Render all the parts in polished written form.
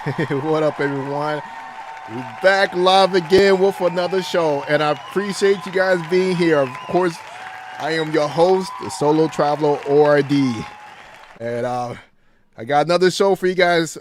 What up, everyone? We're back live again with another show, and I appreciate you guys being here. Of course, I am your host, the Solo Traveler ORD, and I got another show for you guys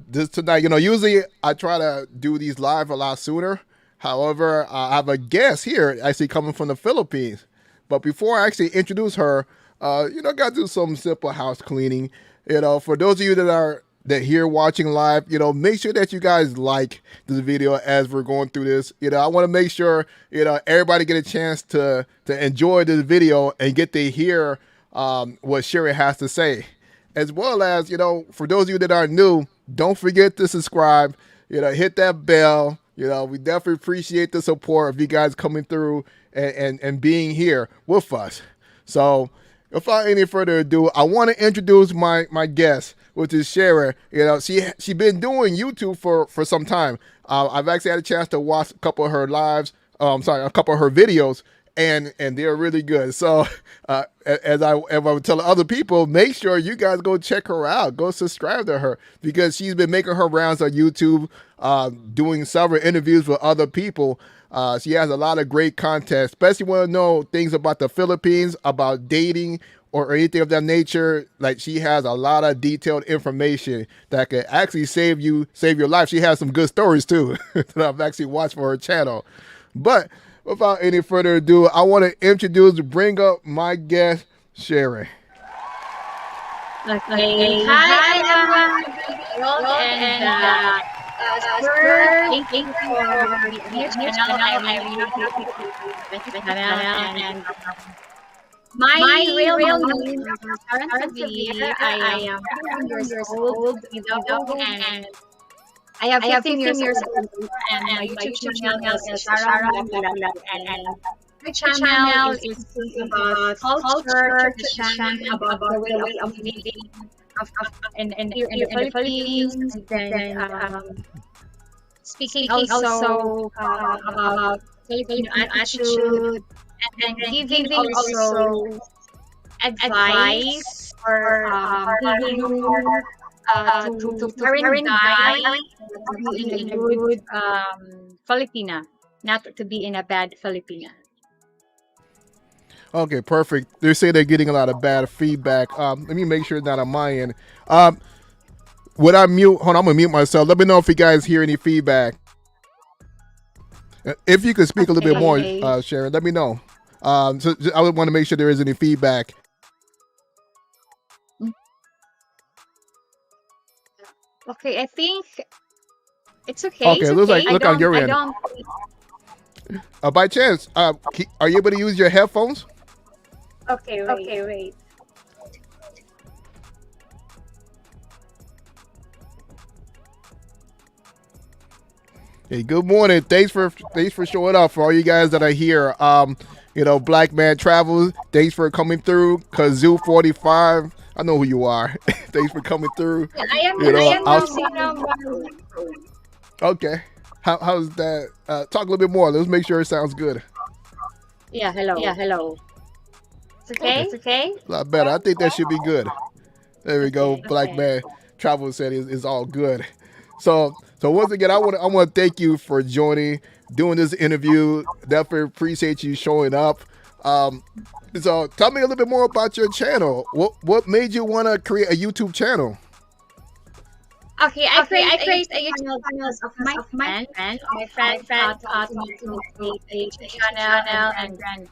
this tonight. Usually I try to do these live a lot sooner. However, I have a guest here actually coming from the Philippines. But before I actually introduce her, I got to do some simple house cleaning. For those of you that here watching live, make sure that you guys like this video as we're going through this. I want to make sure everybody get a chance to enjoy this video and get to hear what Sharon has to say, as well as for those of you that are new, don't forget to subscribe. Hit that bell. We definitely appreciate the support of you guys coming through and being here with us. So without any further ado, I want to introduce my guest, which is Sharon. She been doing YouTube for some time. I've actually had a chance to watch a couple of her lives. A couple of her videos, and they're really good. So as I would tell other people, make sure you guys go check her out. Go subscribe to her because she's been making her rounds on YouTube, doing several interviews with other people. She has a lot of great content, especially want to know things about the Philippines, about dating, or anything of that nature. Like, she has a lot of detailed information that could actually save your life. She has some good stories too that I've actually watched for her channel. But without any further ado, I want to bring up my guest, Sharon. Okay. Hi, everyone. Thank you for being here channel. I'm really happy to be channel. And my real name is Sharon. I am 21 years old, and I have 15 years old. And my YouTube channel is Sharon. And my channel is about culture, tradition, about the way of living here in the Philippines, and then speaking also about Filipino attitude, and then giving also advice or behavior to foreign guy to be in a good Filipina, not to be in a bad Filipina. Okay, perfect. They say they're getting a lot of bad feedback. Let me make sure it's not on my end. Would I mute? Hold on, I'm gonna mute myself. Let me know if you guys hear any feedback. If you could speak a little bit more, Sharon, let me know. So I would want to make sure there is any feedback. Okay, I think it's okay. Okay, it looks like look on your end. By chance, are you able to use your headphones? Okay, wait. Hey, good morning. Thanks for showing up. For all you guys that are here, Black Man Travels. Thanks for coming through. Kazoo 45. I know who you are. Thanks for coming through. Okay. How's that? Talk a little bit more. Let's make sure it sounds good. Yeah, hello. It's okay? It's okay? A lot better. I think that should be good. There we go. Black Man Travel said it's all good. So once again, I want to thank you for doing this interview. Definitely appreciate you showing up. So tell me a little bit more about your channel. What made you want to create a YouTube channel? Okay, I create a YouTube channel of my friend. My friend taught me to create a YouTube channel, and then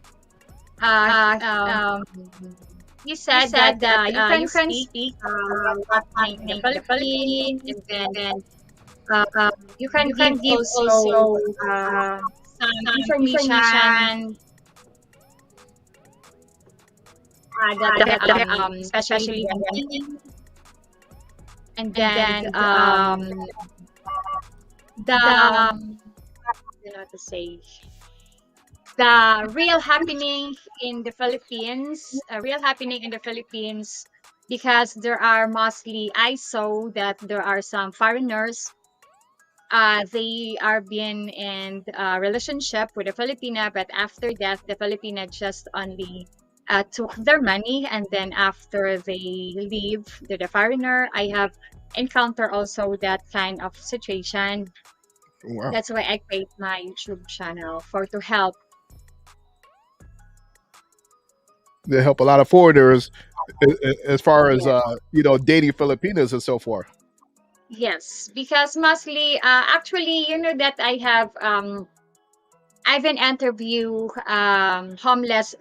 he said that you can speak what in the Philippines, and then you can give also some information that especially and then to say the real happening in the Philippines, because there are mostly, I saw that there are some foreigners. They are being in a relationship with a Filipina, but after that, the Filipina just only took their money, and then after they leave the foreigner, I have encountered also that kind of situation. Wow. That's why I create my YouTube channel for to help. They help a lot of foreigners as far as Yes, dating Filipinas and so forth. yes, because mostly, actually, you know that I've been interview homeless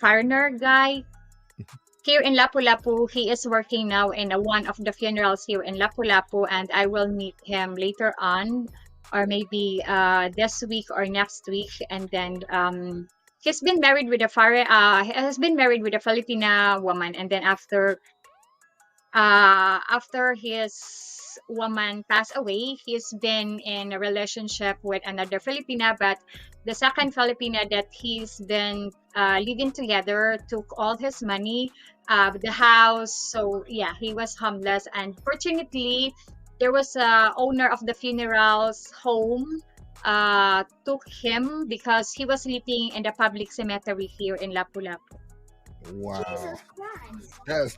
foreigner guy here in Lapu-Lapu. He is working now in one of the funerals here in Lapu-Lapu, and I will meet him later on, or maybe this week or next week. And then he's been married with a he has been married with a Filipina woman, and then after his woman passed away, he's been in a relationship with another Filipina, but the second Filipina that he's been living together took all his money, the house. So yeah, he was homeless, and fortunately, there was a owner of the funeral's home took him because he was sleeping in the public cemetery here in Lapu-Lapu. Wow. That's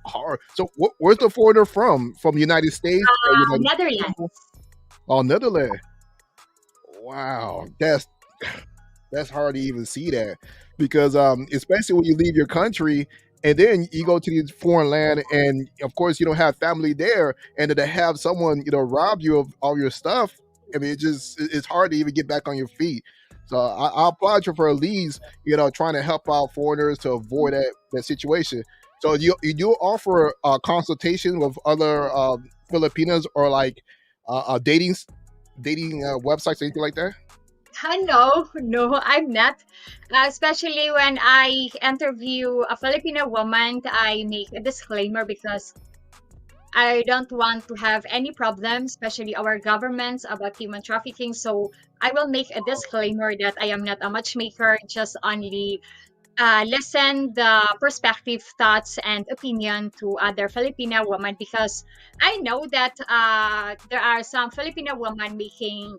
hard. So where's the foreigner from? From United States or United Netherlands. Kingdom? Oh, Netherlands. Wow. That's hard to even see that because especially when you leave your country and then you go to this foreign land and of course you don't have family there and then to have someone rob you of all your stuff. I mean, it's hard to even get back on your feet. So I applaud you for at least trying to help out foreigners to avoid that situation. So you do offer consultation with other Filipinas or like dating websites, anything like that? No, no, I'm not. Especially when I interview a Filipino woman, I make a disclaimer because I don't want to have any problems, especially our governments about human trafficking. So I will make a disclaimer that I am not a matchmaker, just only listen the perspective, thoughts, and opinion to other Filipino women because I know that there are some Filipino women making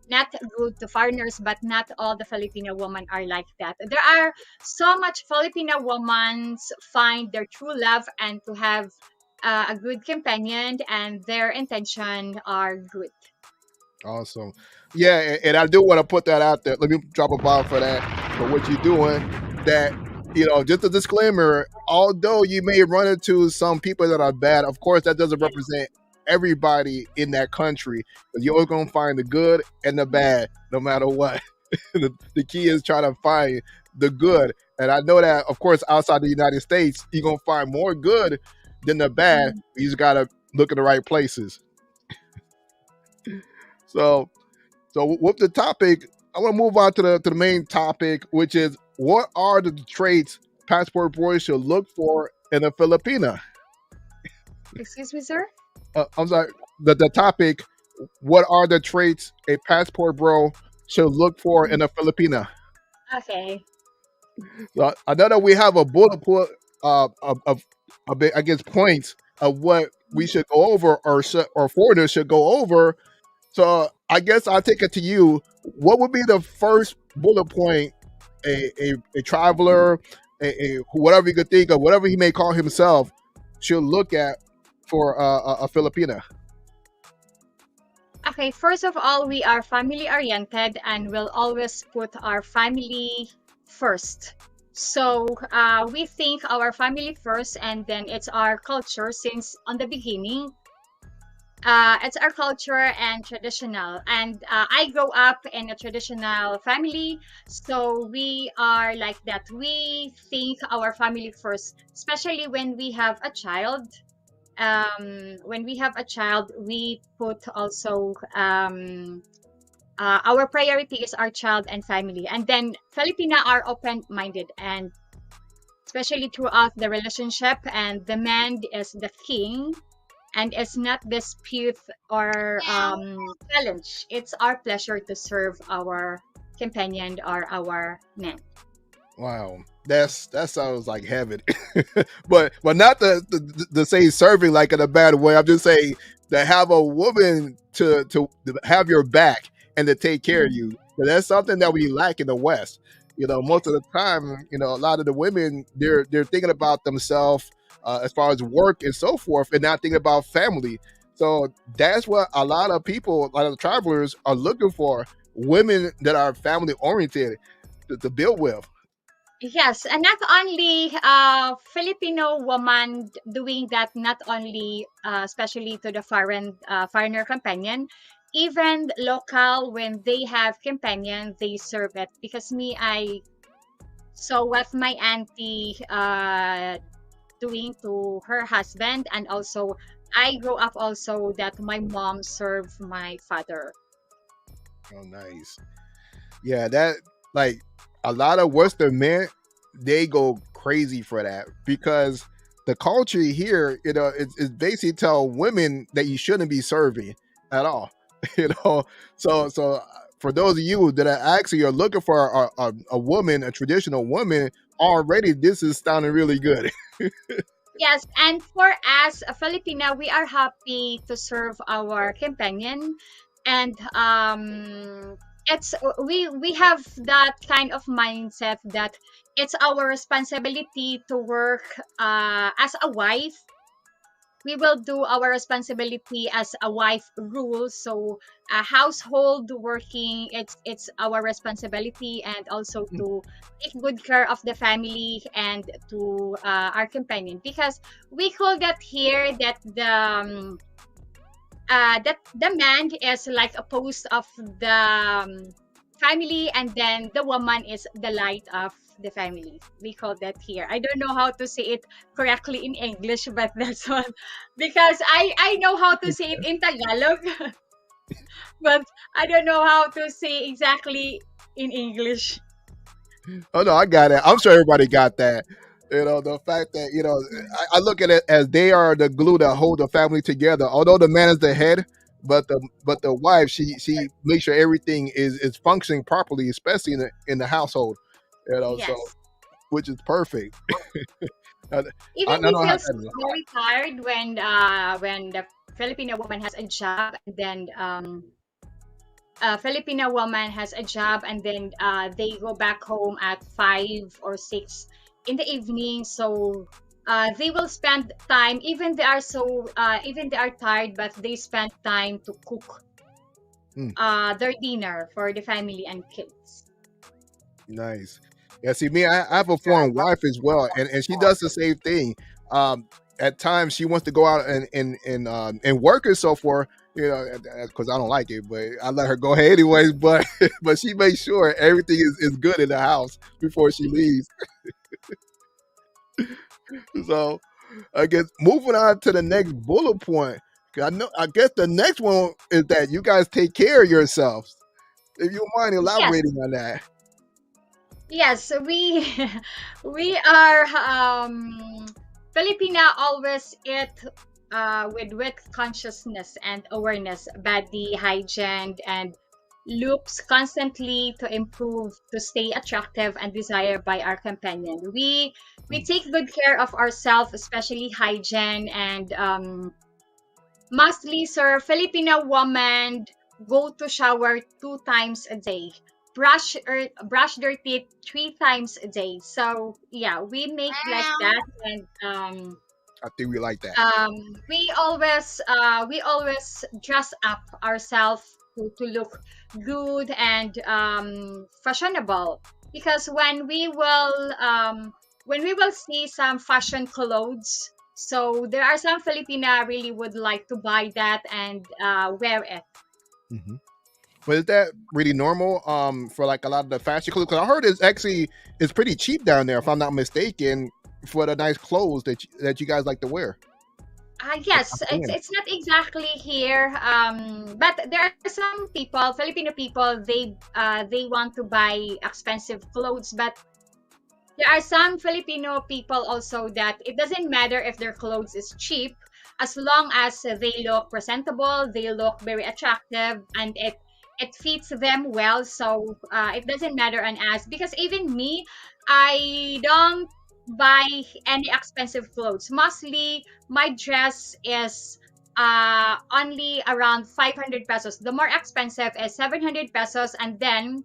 not good to foreigners, but not all the Filipino women are like that. There are so much Filipino women find their true love and to have a good companion, and their intention are good. Awesome. Yeah, and I do want to put that out there. Let me drop a bomb for that, for what you're doing. That, just a disclaimer, although you may run into some people that are bad, of course, that doesn't Yes. represent everybody in that country. But you're always going to find the good and the bad, no matter what. The key is trying to find the good. And I know that, of course, outside the United States, you're going to find more good than the bad. Mhm. You just got to look in the right places. So, So with the topic, I want to move on to the main topic, which is what are the traits passport boys should look for in a Filipina? Excuse me, sir? I'm sorry. The topic, what are the traits a passport bro should look for in a Filipina? Okay. So I know that we have a bullet point of a bit, I guess, points of what we should go over or foreigners should go over. So I guess I'll take it to you. What would be the first bullet point a traveler, whatever you could think of, whatever he may call himself, should look at for a Filipina? Okay, first of all, we are family oriented and will always put our family first. So we think our family first, and then it's our culture since on the beginning. It's our culture and traditional. And I grew up in a traditional family, so we are like that. We think our family first, especially when we have a child. When we have a child, we put also our priority is our child and family, and then Filipina are open-minded, and especially throughout the relationship, and the man is the king, and it's not dispute or challenge. It's our pleasure to serve our companion or our man. Wow, that sounds like heaven, but not the say serving like in a bad way. I'm just saying to have a woman to have your back and to take care of Mhm. you. That's something that we lack in the West. Most of the time, a lot of the women they're thinking about themselves as far as work and so forth, and not thinking about family. So that's what a lot of people, a lot of travelers are looking for: women that are family oriented to build with. Yes, and not only Filipino woman doing that, not only especially to the foreigner companion, even local when they have companion, they serve it. Because me, I saw what my auntie doing to her husband, and also I grew up also that my mom served my father. Oh, nice. Yeah, that like a lot of Western men, they go crazy for that because the culture here, is basically tell women that you shouldn't be serving at all. you know. So for those of you that are actually are looking for a woman, a traditional woman, already this is sounding really good. Yes, and for us, a Filipina, we are happy to serve our companion, and it's we have that kind of mindset that it's our responsibility to work as a wife. We will do our responsibility as a wife rule. So a household working, it's our responsibility, and also to take good care of the family and to our companion, because we call that here that the man is like a post of the family, and then the woman is the light of the family. We call that here. I don't know how to say it correctly in English, but that's one, because I know how to say it in Tagalog, but I don't know how to say exactly in English. Oh no, I got it. I'm sure everybody got that. The fact that I look at it as they are the glue that hold the family together. Although the man is the head, but the wife, she makes sure everything is functioning properly, especially in the household. So Yes. which is perfect. I, I Even don't he know how feels that is. very tired when the Filipino woman has a job, and then a Filipino woman has a job, and then they go back home at 5 or 6 in the evening. So they will spend time, even they are even they are tired, but they spend time to cook Mm, their dinner for the family and kids. nice. Yeah, see me, I have a foreign wife as well, and she does the same thing. At times she wants to go out and work and so forth. Because I don't like it, but I let her go ahead anyways. But but she makes sure everything is good in the house before she leaves. So I guess moving on to the next bullet point. 'Cause I guess the next one is that you guys take care of yourselves. If you don't mind Yes, elaborating on that. yes, we we are Filipina always eat with consciousness and awareness, body hygiene, and looks constantly to improve, to stay attractive and desired by our companion. We take good care of ourselves, especially hygiene, and mostly, sir, Filipino women go to shower 2 times a day. Brush their teeth 3 times a day. So yeah, we make like that, and I think we like that. we always dress up ourselves to look good and fashionable, because when we will see some fashion clothes, so there are some Filipina really would like to buy that and wear it. Hmm. But is that really normal for like a lot of the fashion clothes? Because I heard it's pretty cheap down there, if I'm not mistaken, for the nice clothes that you guys like to wear. Yes, it's Man. it's not exactly here, but there are some people, Filipino people, they want to buy expensive clothes, but there are some Filipino people also that it doesn't matter if their clothes is cheap, as long as they look presentable, they look very attractive, and it fits them well. So it doesn't matter on us, because even me, I don't buy any expensive clothes. Mostly my dress is only around 500 pesos. The more expensive is 700 pesos, and then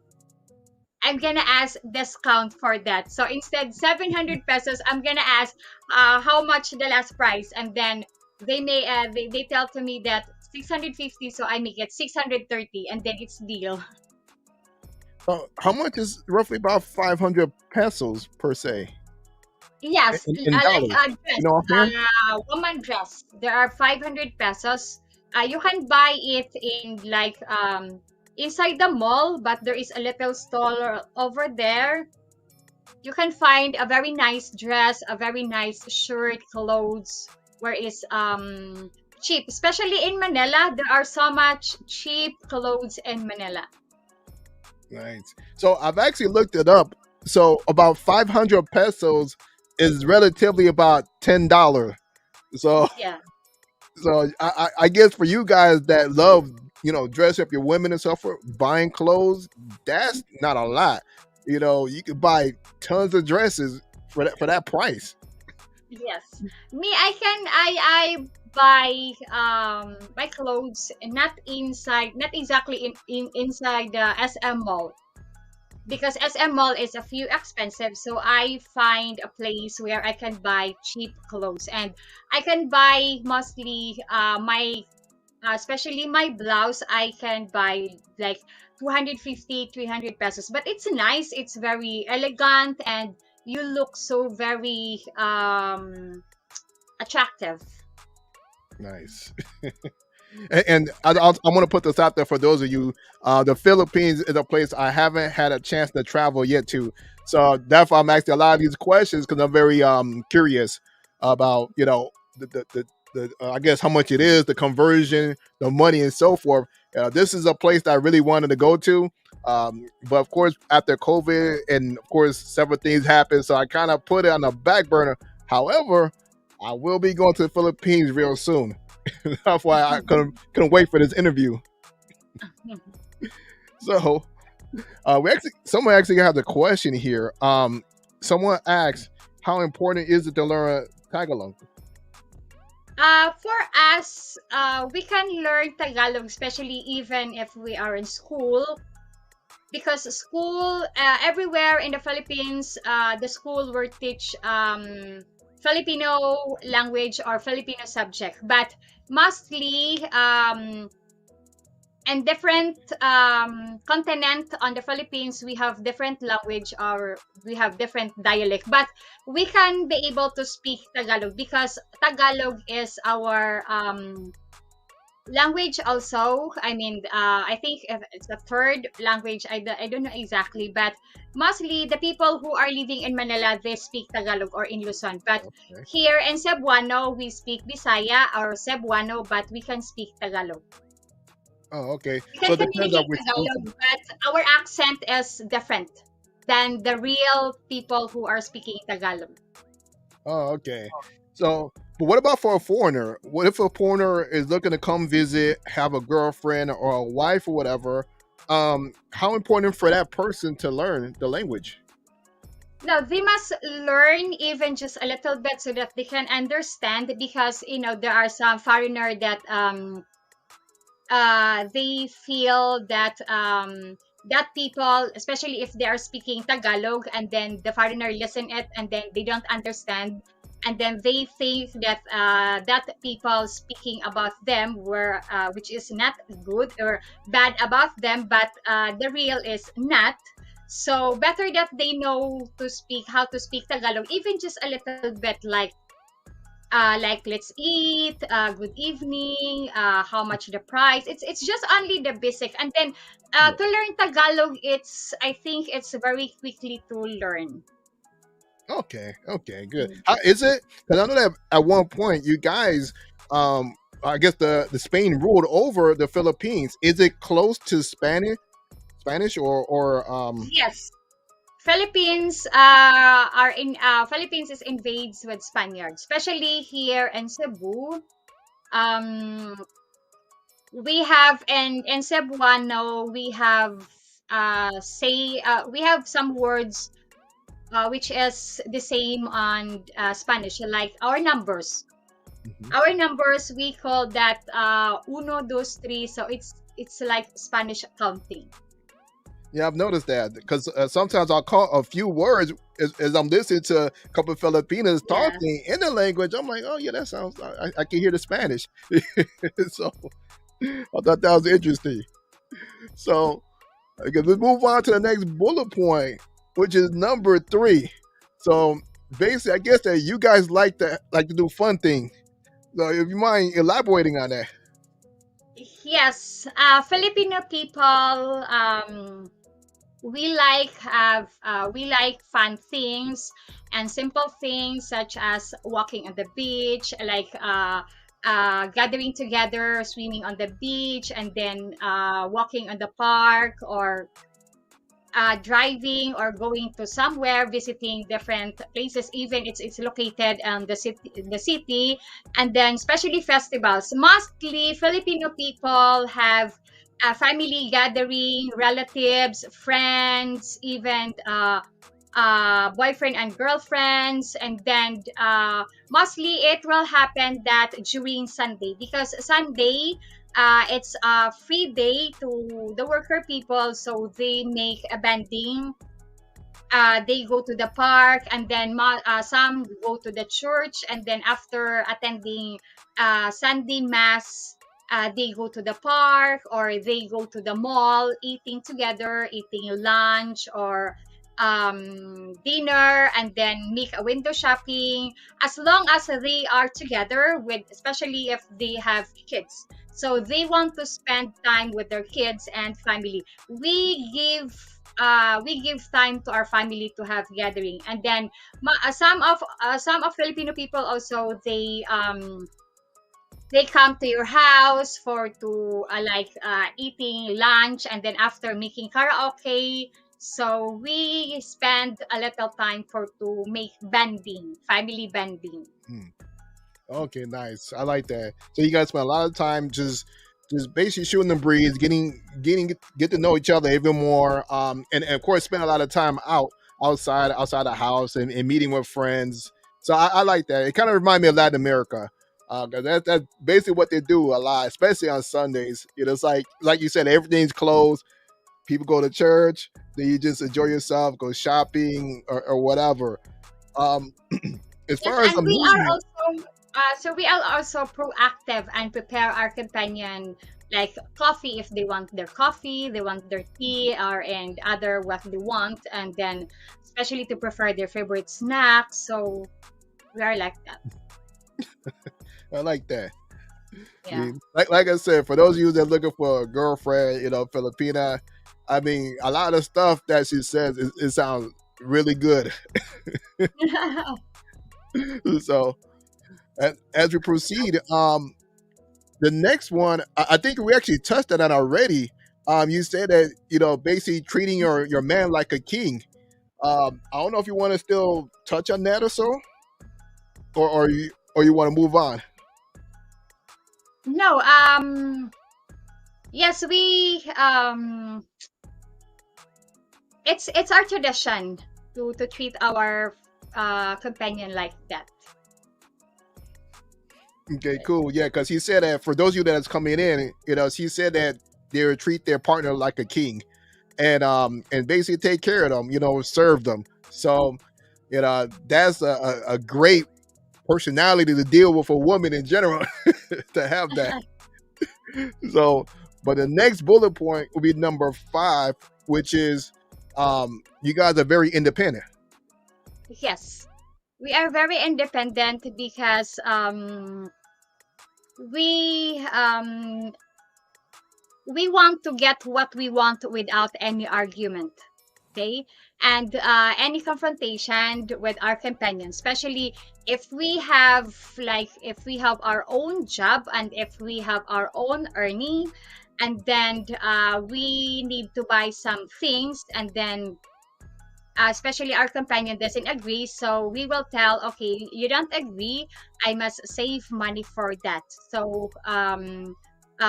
I'm gonna ask discount for that. So instead 700 pesos, I'm gonna ask how much the last price, and then they tell to me that 650, so I make it 630, and then it's deal. How much is roughly about 500 pesos per se Yes, in like dollars? a dress, You know offhand? woman dress. There are 500 pesos. You can buy it in like inside the mall, but there is a little store over there. You can find a very nice dress, a very nice shirt, clothes, where is cheap. Especially in Manila, there are so much cheap clothes in Manila. Nice. So I've actually looked it up. So about 500 pesos is relatively about $10. So Yeah. I guess for you guys that love, dress up your women and so forth, buying clothes, that's not a lot. You could buy tons of dresses for that price. Yes. Me, I buy buy clothes not inside, not exactly inside the SM mall, because SM mall is a few expensive. So I find a place where I can buy cheap clothes, and I can buy mostly my especially my blouse. I can buy like 250, 300 pesos, but it's nice, it's very elegant, and you look so very attractive. Nice. And I want to put this out there for those of you. The Philippines is a place I haven't had a chance to travel yet to. So that's why I'm asking a lot of these questions, because I'm very curious about I guess how much it is, the conversion, the money, and so forth. This is a place that I really wanted to go to. But of course, after COVID, and of course several things happened, so I kind of put it on the back burner. However, I will be going to the Philippines real soon. That's why I couldn't wait for this interview. So someone actually has a question here. Someone asks, how important is it to learn Tagalog? For us, we can learn Tagalog, especially even if we are in school, because school everywhere in the Philippines, the school will teach Filipino language or Filipino subject, but mostly and different continent on the Philippines, we have different language, or we have different dialect, but we can be able to speak Tagalog because Tagalog is our language also. I mean, I think if it's a third language, I don't know exactly, but mostly the people who are living in Manila, they speak Tagalog or in Luzon, but Okay. here in Cebuano we speak Bisaya or Cebuano, but we can speak Tagalog. Oh, okay. We So can it depends on communicate which Tagalog, region. but our accent is different than the real people who are speaking Tagalog. Oh, okay. So, but what about for a foreigner? What if a foreigner is looking to come visit, have a girlfriend or a wife or whatever? How important for that person to learn the language? Now, they must learn even just a little bit so that they can understand, because there are some foreigner that they feel that that people, especially if they are speaking Tagalog, and then the foreigner listen it and then they don't understand, and then they think that that people speaking about them were which is not good or bad about them, but the real is not. So better that they know to speak how to speak Tagalog, even just a little bit, like let's eat, good evening, how much the price. It's just only the basic, and then Yeah. to learn Tagalog, I think it's very quickly to learn. Okay. Okay. Good. Mm. How is it? Because I know that at one point you guys, I guess the Spain ruled over the Philippines. Is it close to Spanish or? Yes, Philippines Philippines is invades with Spaniards, especially here in Cebu. Um, we have in Cebuano, we have say we have some words which is the same on Spanish, like our numbers. Mhm. Our numbers, we call that uno, dos, tres. So it's like Spanish counting. Yeah, I've noticed that because sometimes I'll call a few words as I'm listening to a couple of Filipinas Yeah. talking in the language. I'm like, oh yeah, that sounds. I can hear the Spanish. So I thought that was interesting. So okay, let's move on to the next bullet point, which is number three. So basically, I guess that you guys like to do fun things. So if you mind elaborating on that. Yes, Filipino people, we like fun things and simple things such as walking on the beach, like gathering together, swimming on the beach, and then walking on the park, or driving or going to somewhere, visiting different places, even it's located the city, and then especially festivals. Mostly Filipino people have a family gathering, relatives, friends, even boyfriend and girlfriends, and then mostly it will happen that during Sunday, because Sunday it's a free day to the worker people, so they make a banding. They go to the park, and then some go to the church, and then after attending Sunday mass, they go to the park, or they go to the mall, eating together, eating lunch or dinner, and then make a window shopping, as long as they are together with, especially if they have kids, so they want to spend time with their kids and family. We give time to our family to have gathering, and then some of Filipino people also, they come to your house for to like eating lunch, and then after making karaoke. So we spend a little time for to make banding, family banding. Hmm. Okay, nice. I like that. So you guys spend a lot of time just basically shooting the breeze, get to know each other even more. And of course spend a lot of time outside the house and meeting with friends. So I like that. It kind of reminds me of Latin America. 'Cause that's basically what they do a lot, especially on Sundays. It's like you said, everything's closed. People go to church, then you just enjoy yourself, go shopping or whatever. Um, as Yes, far as and we are amusement, also we are also proactive and prepare our companion like coffee if they want their coffee, they want their tea, or and other what they want, and then especially to prefer their favorite snacks. So we are like that. I like that. I Yeah. mean, like I said, for those of you that are looking for a girlfriend, Filipina, I mean, a lot of stuff that she says, it sounds really good. So as we proceed, the next one, I think we actually touched on that already. You said that basically treating your man like a king. I don't know if you want to still touch on that or so, or you want to move on. No, yes, we it's our tradition to treat our companion like that. Okay, cool. Yeah, because he said that for those of you that's coming in, he said that they would treat their partner like a king, and basically take care of them, serve them. So, that's a great personality to deal with a woman in general to have that. So, but the next bullet point will be number five, which is you guys are very independent. Yes, we are very independent because we um we want to get what we want without any argument. Okay, and any confrontation with our companion, especially if we have our own job, and if we have our own earning, and then we need to buy some things, and then especially our companion doesn't agree, so we will tell, okay, you don't agree, I must save money for that. So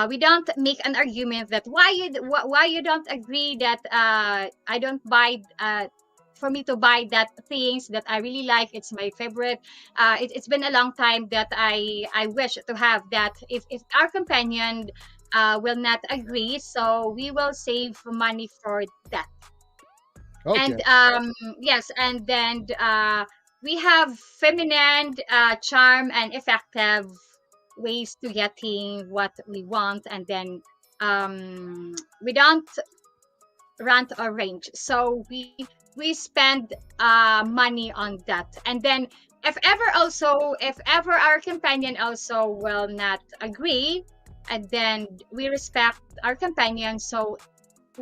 we don't make an argument that why you don't agree that I don't buy for me to buy that things that I really like. It's my favorite. It's been a long time that I wish to have that. If our companion will not agree, so we will save money for that. Okay. And yes, and then we have feminine charm and effective ways to getting what we want, and then we don't rent or range, so we spend money on that. And then if ever our companion also will not agree, and then we respect our companion, so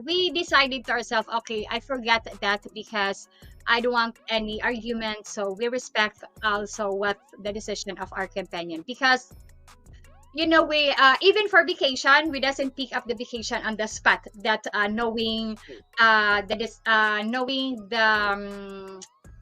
we decided to ourselves, okay, I forget that because I don't want any argument. So we respect also what the decision of our companion, because we even for vacation, we doesn't pick up the vacation on the spot, that knowing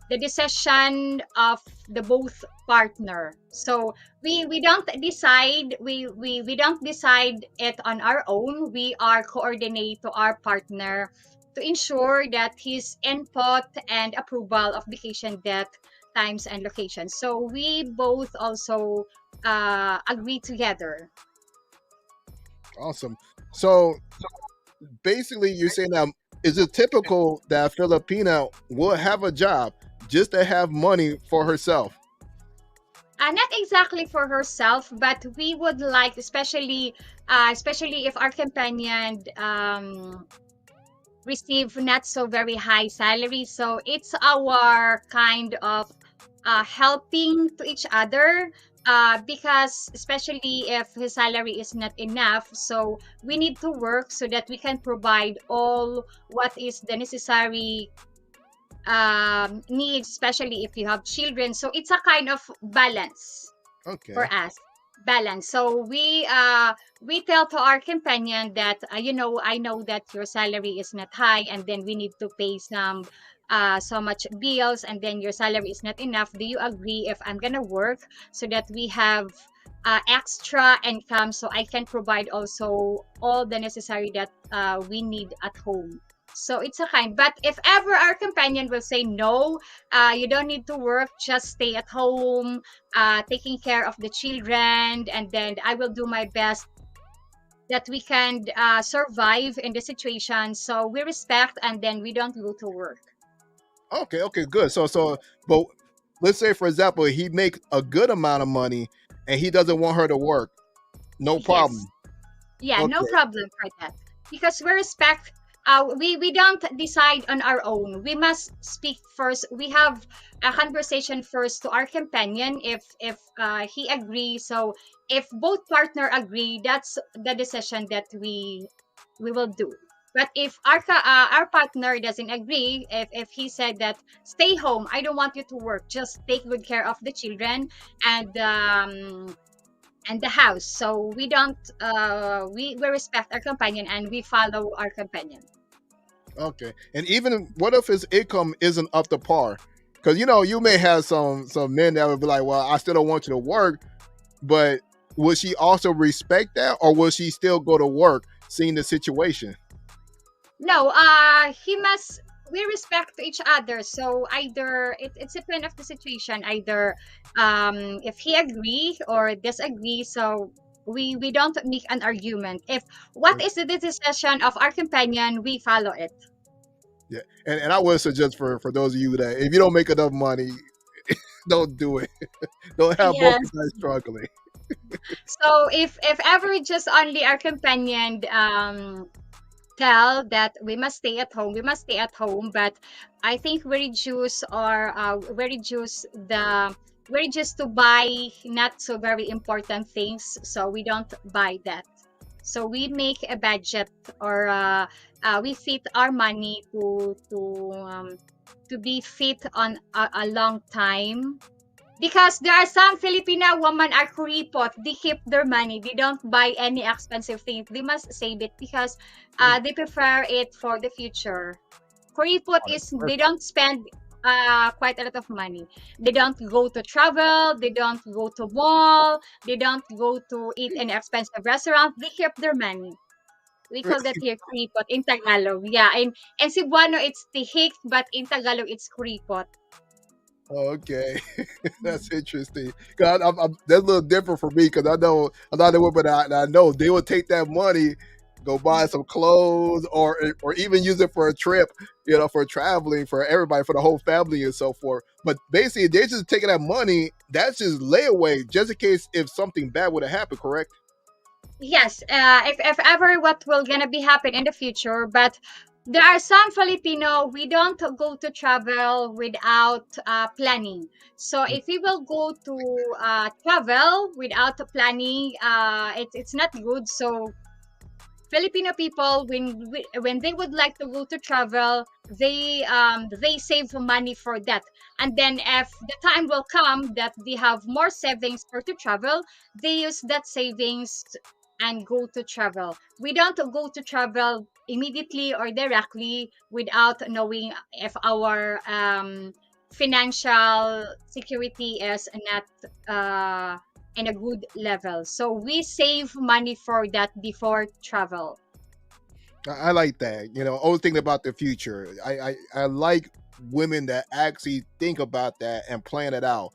the decision of the both partner. So we don't decide, we don't decide it on our own. We are coordinate to our partner to ensure that his input and approval of vacation date, times, and locations, so we both also agree together. Awesome. So basically, you're saying that is it typical that Filipina will have a job just to have money for herself? Not exactly for herself, but we would like, especially if our companion receive not so very high salary. So it's our kind of helping to each other, because especially if his salary is not enough, so we need to work so that we can provide all what is the necessary needs, especially if you have children. So it's a kind of balance for Okay. us. Balance. So we tell to our companion that I know that your salary is not high, and then we need to pay so much bills, and then your salary is not enough. Do you agree if I'm gonna work so that we have extra income, so I can provide also all the necessary that we need at home? So it's a kind. But if ever our companion will say no, you don't need to work, just stay at home, taking care of the children, and then I will do my best that we can survive in the situation. So we respect, and then we don't go to work. Okay. Okay. Good. But let's say, for example, he makes a good amount of money and he doesn't want her to work. No Yes. problem. Yeah, no Okay. problem for that. Because we respect, we don't decide on our own. We must speak first. We have a conversation first to our companion if he agrees. So if both partner agree, that's the decision that we will do. But if our partner doesn't agree, if he said that stay home, I don't want you to work, just take good care of the children and the house. So we don't we respect our companion, and we follow our companion. Okay. And even what if his income isn't up to par? Because you may have some men that would be like, well, I still don't want you to work, but will she also respect that, or will she still go to work, seeing the situation? No, he must, we respect each other. So either it's depend of the situation, either if he agree or disagree. So we don't make an argument. If what is the decision of our companion, we follow it. Yeah, and I would suggest for those of you that if you don't make enough money, don't do it. Don't have both Yes. you guys struggling. So if ever just only our companion tell that we must stay at home, but I think we reduce the we reduce to buy not so very important things, so we don't buy that. So we make a budget, or we fit our money to be fit on a long time, because there are some Filipina women are kuripot. They keep their money. They don't buy any expensive things. They must save it because Ooh, they prefer it for the future. Kuripot oh, that's is they perfect. don't spend quite a lot of money. They don't go to travel. They don't go to mall. They don't go to eat in expensive restaurant. They keep their money. We call that here kuripot in Tagalog. Yeah, in Cebuano it's tihik, but in Tagalog it's kuripot. Okay, that's interesting. Cause that's a little different for me because I know a lot of women I know they will take that money, go buy some clothes, or even use it for a trip, for traveling for everybody, for the whole family and so forth. But basically, they're just taking that money. That's just layaway, just in case if something bad would have happened. Correct? Yes, if ever what will gonna be happen in the future, but there are some Filipino, we don't go to travel without planning. So if we will go to travel without planning, it's not good. So Filipino people, when they would like to go to travel, they save money for that. And then if the time will come that they have more savings for to travel, they use that savings and go to travel. We don't go to travel immediately or directly without knowing if our financial security is not uh, in a good level. So we save money for that before travel. I like that. Always thinking about the future. I like women that actually think about that and plan it out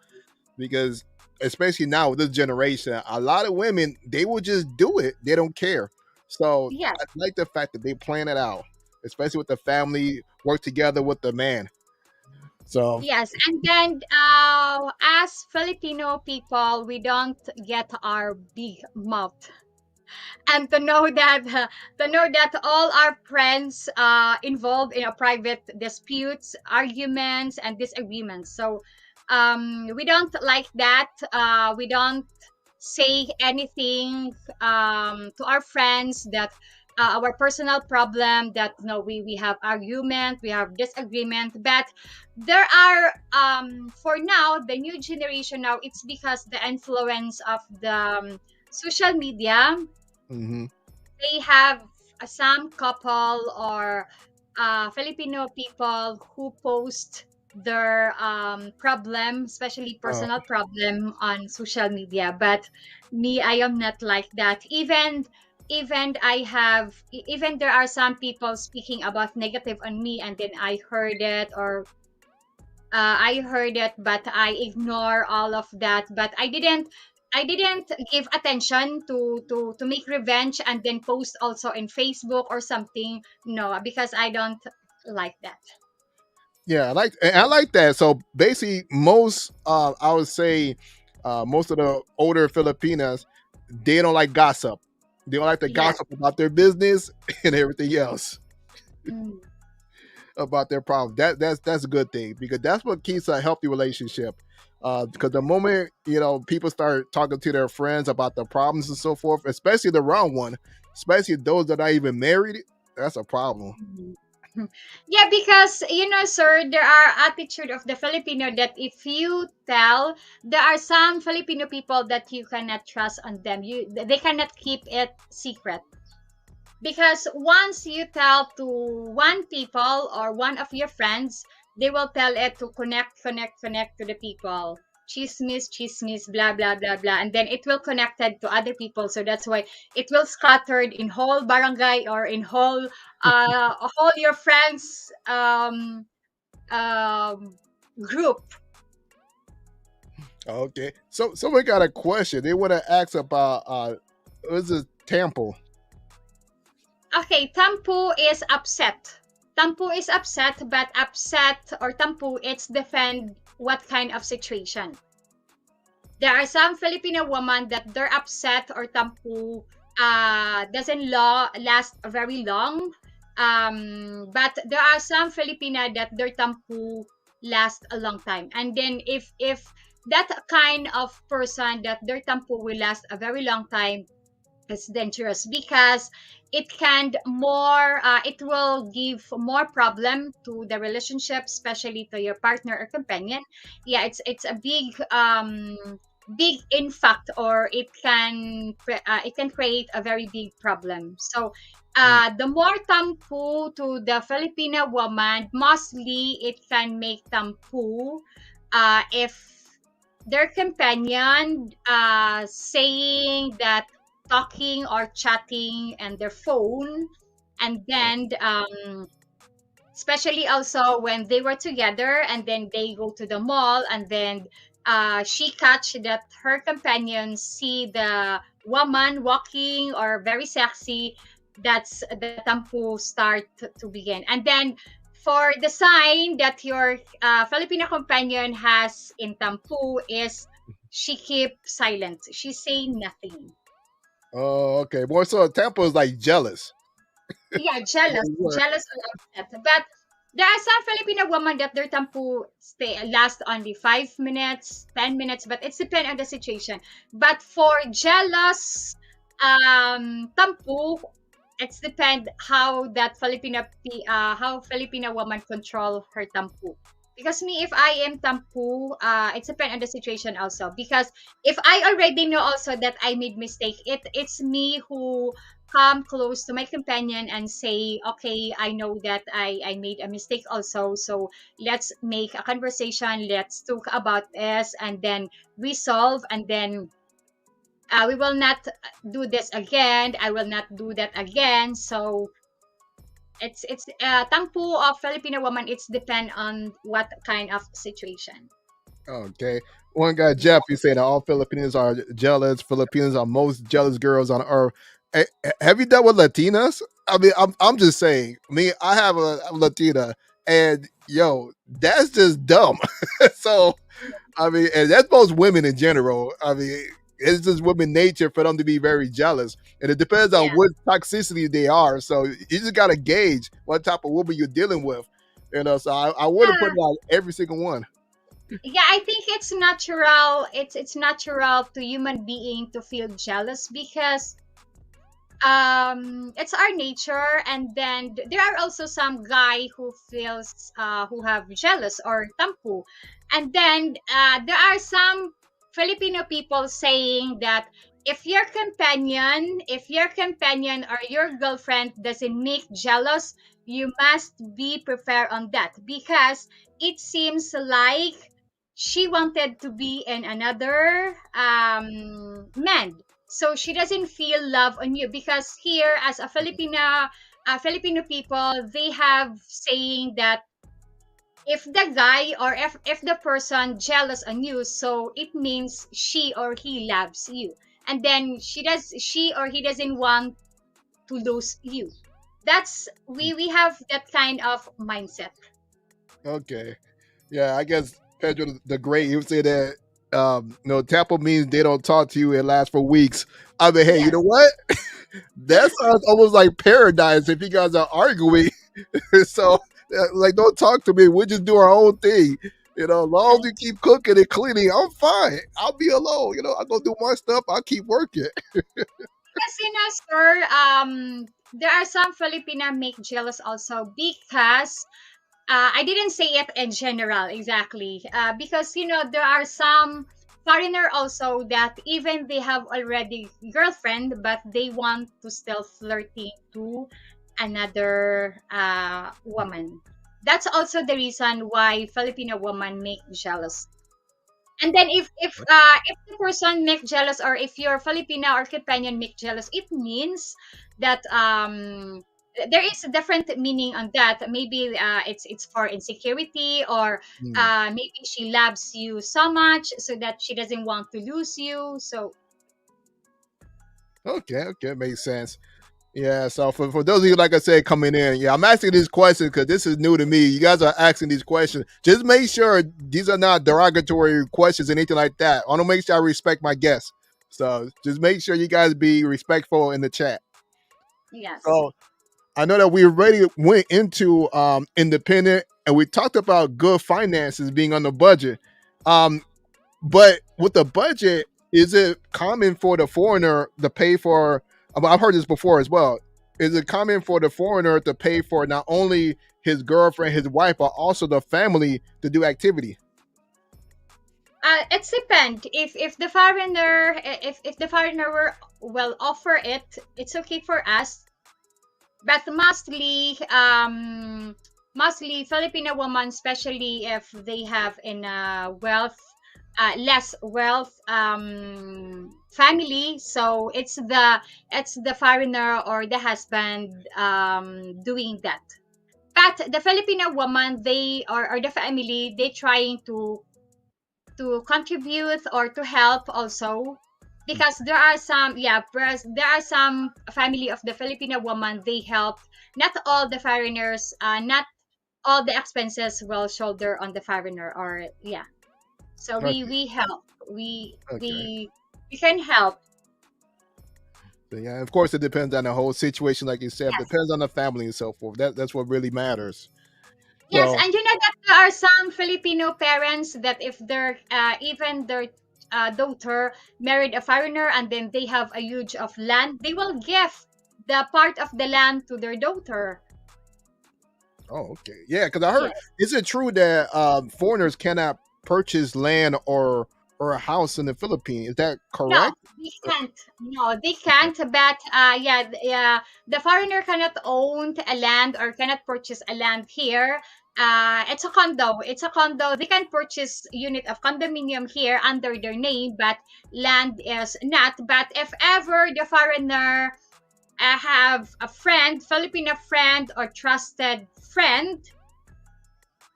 because especially now with this generation, a lot of women they will just do it. They don't care. So Yes, I like the fact that they plan it out, especially with the family, work together with the man. So yes. And then as Filipino people, we don't get our big mouth. And to know that all our friends involved in a private disputes, arguments, and disagreements. So we don't like that. We don't say anything to our friends that our personal problem, that no, we have argument, we have disagreement. But there are for now, the new generation now, it's because the influence of the social media. hmm They have some couple or Filipino people who post their problem, especially uh, personal problem, on social media. But me, I am not like that. Even there are some people speaking about negative on me, and then I heard it, but I ignore all of that. But I didn't give attention to make revenge and then post also in Facebook or something. No, because I don't like that. yeah, I like that. So basically, most I would say most of the older Filipinas they don't like gossip. They don't like to Yes. gossip about their business and everything else Mm. about their problem. That's a good thing because that's what keeps a healthy relationship. Because the moment people start talking to their friends about the problems and so forth, especially the wrong one, especially those that are even married, that's a problem. Mhm. Yeah, because sir, there are attitude of the Filipino that if you tell, there are some Filipino people that you cannot trust on them. They cannot keep it secret. Because once you tell to one people or one of your friends, they will tell it to connect to the people. Chismis, chismis, blah blah blah blah, and then it will connected to other people. So that's why it will scattered in whole barangay or in whole your friends um group. Okay, so we got a question. They want to ask about what is it Tampo? Okay, Tampu is upset. Tampu is upset, but upset or Tampu, it's defend what kind of situation. There are some Filipino women that they're upset or Tampu doesn't last very long. But there are some Filipina that their Tampu last a long time. And then if that kind of person that their Tampu will last a very long time, it's dangerous because it will give more problem to the relationship, especially to your partner or companion. Yeah, it's a big impact, or it can create a very big problem. So Mm, the more tampu to the Filipino woman, mostly it can make tampu if their companion saying that, talking or chatting and their phone, and then especially also when they were together and then they go to the mall, and then she catch that her companions see the woman walking or very sexy. That's the tampu start to begin. And then for the sign that your Filipino companion has in tampu is she keep silent, she say nothing. Oh, okay. More so, Tampa is like jealous. Yeah, jealous, jealous or upset. But there are some Filipino women that their tampu stay last only 5 minutes, 10 minutes, but it's depend on the situation. But for jealous tampu, it's depend how that how Filipino woman control her tampu. Because me, if I am tampu, it's depend on the situation also. Because if I already know also that I made mistake, it's me who come close to my companion and say, okay, I know that I made a mistake also. So let's make a conversation. Let's talk about this and then resolve. And then we will not do this again. I will not do that again. So it's tampu of Filipino woman. It's depend on what kind of situation. Okay. One guy, Jeff, he said that all Filipinos are jealous. Filipinos are most jealous girls on earth. Eh, have you dealt with Latinas? I mean, I'm just saying. Me, I have a Latina, and yo, that's just dumb. So I mean, and that's most women in general. I mean, it's just women nature for them to be very jealous, and it depends on Yeah. what toxicity they are. So you just gotta gauge what type of woman you're dealing with. You know, so I wouldn't put Yeah. it on every single one. Yeah, I think it's natural. It's natural to human being to feel jealous because it's our nature. And then there are also some guy who feels who have jealous or tampu. And then there are some Filipino people saying that if your companion or your girlfriend doesn't make jealous, you must be prepared on that, because it seems like she wanted to be in another man, so she doesn't feel love on you. Because here, as a Filipino people, they have saying that if the guy or if the person jealous on you, so it means she or he loves you, and then she or he doesn't want to lose you. That's we have that kind of mindset. Okay, yeah, I guess Pedro the Great, he would say that Tampa means they don't talk to you. It lasts for weeks. I mean, hey, you know Yes. what? That sounds almost like paradise if you guys are arguing. So, like, don't talk to me. We just do our own thing. You know, as long as you keep cooking and cleaning, I'm fine. I'll be alone. You know, I'm gonna do my stuff. I'll keep working. Yes, sir. There are some Filipina make jealous also because I didn't say it in general exactly. Because there are some foreigner also that even they have already girlfriend, but they want to still flirting to another woman. That's also the reason why Filipino woman make jealous. And then if the person make jealous, or if your Filipina or companion make jealous, it means that there is a different meaning on that. Maybe it's for insecurity, or Hmm. maybe she loves you so much so that she doesn't want to lose you. So Okay, okay, makes sense. Yeah, so for those of you, like I said, coming in, yeah, I'm asking these questions because this is new to me. You guys are asking these questions. Just make sure these are not derogatory questions, anything like that. I want to make sure I respect my guests. So just make sure you guys be respectful in the chat. yes. So I know that we already went into independent and we talked about good finances being on the budget. Um, but with the budget, is it common for the foreigner to pay for? I've heard this before as well. Is it common for the foreigner to pay for not only his girlfriend, his wife, but also the family to do activity? It's depend. If the foreigner if the foreigner will offer it, it's okay for us. But mostly Filipino women, especially if they have in less wealth family, so it's the foreigner or the husband doing that. But the Filipino woman, they or the family, they trying to contribute or to help also, because there are some, yeah, there are some family of the Filipino woman, they help not all the foreigners, not all the expenses will shoulder on the foreigner, or yeah. So Okay. we help, we Okay. we we can help. So, yeah. Of course, it depends on the whole situation, like you said. Yes. Depends on the family and so forth. That's what really matters. Yes, So, and you know that there are some Filipino parents that if their even their daughter married a foreigner and then they have a huge of land, they will give the part of the land to their daughter. oh, okay, yeah. Because I heard, Yes. is it true that foreigners cannot purchase land or a house in the Philippines? Is that No, correct? they can't. No, they can't. But yeah, the foreigner cannot own a land or cannot purchase a land here. It's a condo. It's a condo. They can purchase unit of condominium here under their name, but land is not. But if ever the foreigner have a friend, Filipino friend or trusted friend,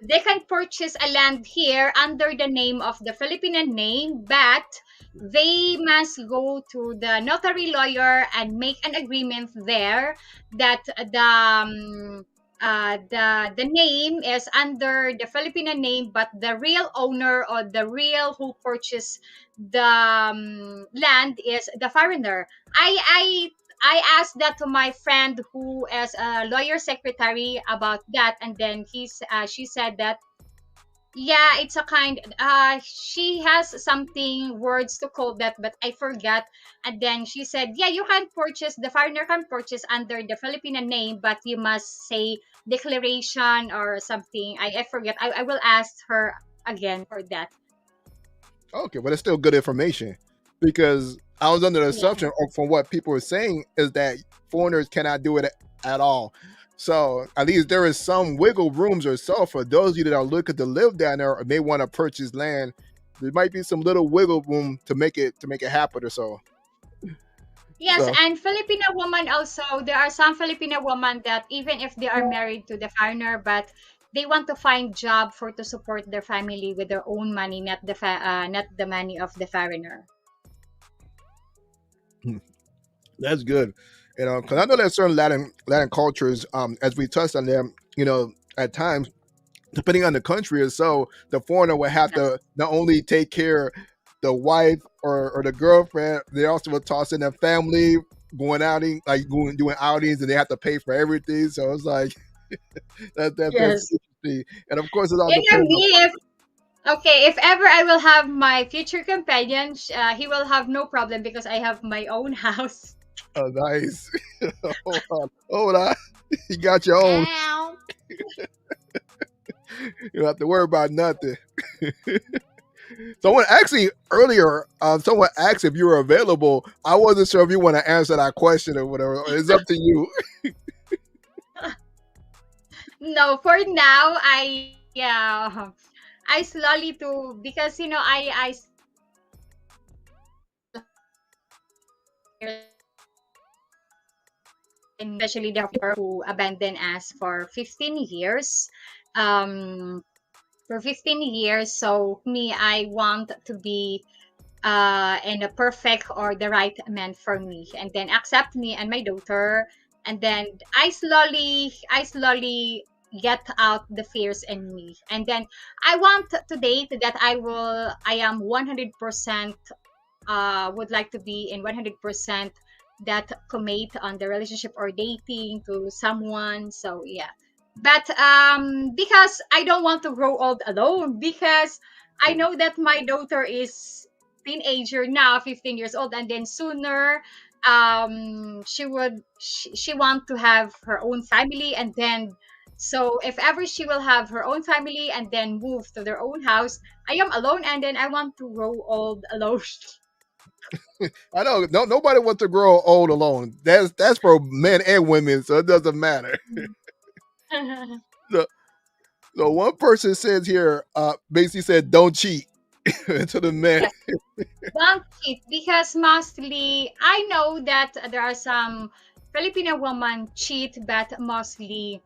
they can purchase a land here under the name of the Filipino name, but they must go to the notary lawyer and make an agreement there that the name is under the Filipino name, but the real owner or the real who purchased the land is the foreigner. I asked that to my friend who is a lawyer secretary about that, and then she said that yeah, it's a kind. She has something words to call that, but I forgot. And then she said, yeah, you can purchase, the foreigner can purchase under the Filipino name, but you must say declaration or something. I forget. I will ask her again for that. Okay, but it's still good information because I was under the Yeah. assumption, or from what people were saying, is that foreigners cannot do it at all. So at least there is some wiggle rooms or so for those of you that are looking to live down there or may want to purchase land. There might be some little wiggle room to make it happen or so. Yes, So and Filipino woman also, there are some Filipino women that even if they are married to the foreigner, but they want to find job for to support their family with their own money, not the money of the foreigner. that's good. You know, because I know there's certain Latin cultures, as we touched on them, you know, at times depending on the country or so, the foreigner would have Yes. to not only take care the wife or the girlfriend, they also would toss in their family, going outing, like going doing outings, and they have to pay for everything. So it's like that's Yes. interesting. And of course, it all You know depends on. me, if okay, if ever I will have my future companion, he will have no problem because I have my own house. Oh, nice. Hold on. You got your own. Ow. You don't have to worry about nothing. Someone actually earlier, someone asked if you were available. I wasn't sure if you want to answer that question or whatever. It's up to you. No, for now, I slowly to because you know especially the people who abandoned us for 15 years. Um, for 15 years. So me, I want to be in a perfect or the right man for me, and then accept me and my daughter, and then I slowly get out the fears in me, and then I want to date that I am 100% would like to be in 100% that commit on the relationship or dating to someone. So yeah, but because I don't want to grow old alone, because I know that my daughter is teenager now, 15 years old, and then sooner she want to have her own family, and then so if ever she will have her own family and then move to their own house, I am alone, and then I want to grow old alone. I know nobody wants to grow old alone. That's for men and women, so it doesn't matter. So, so one person says here, basically said, "Don't cheat." To the men. Yes, don't cheat, because mostly I know that there are some Filipino women cheat, but mostly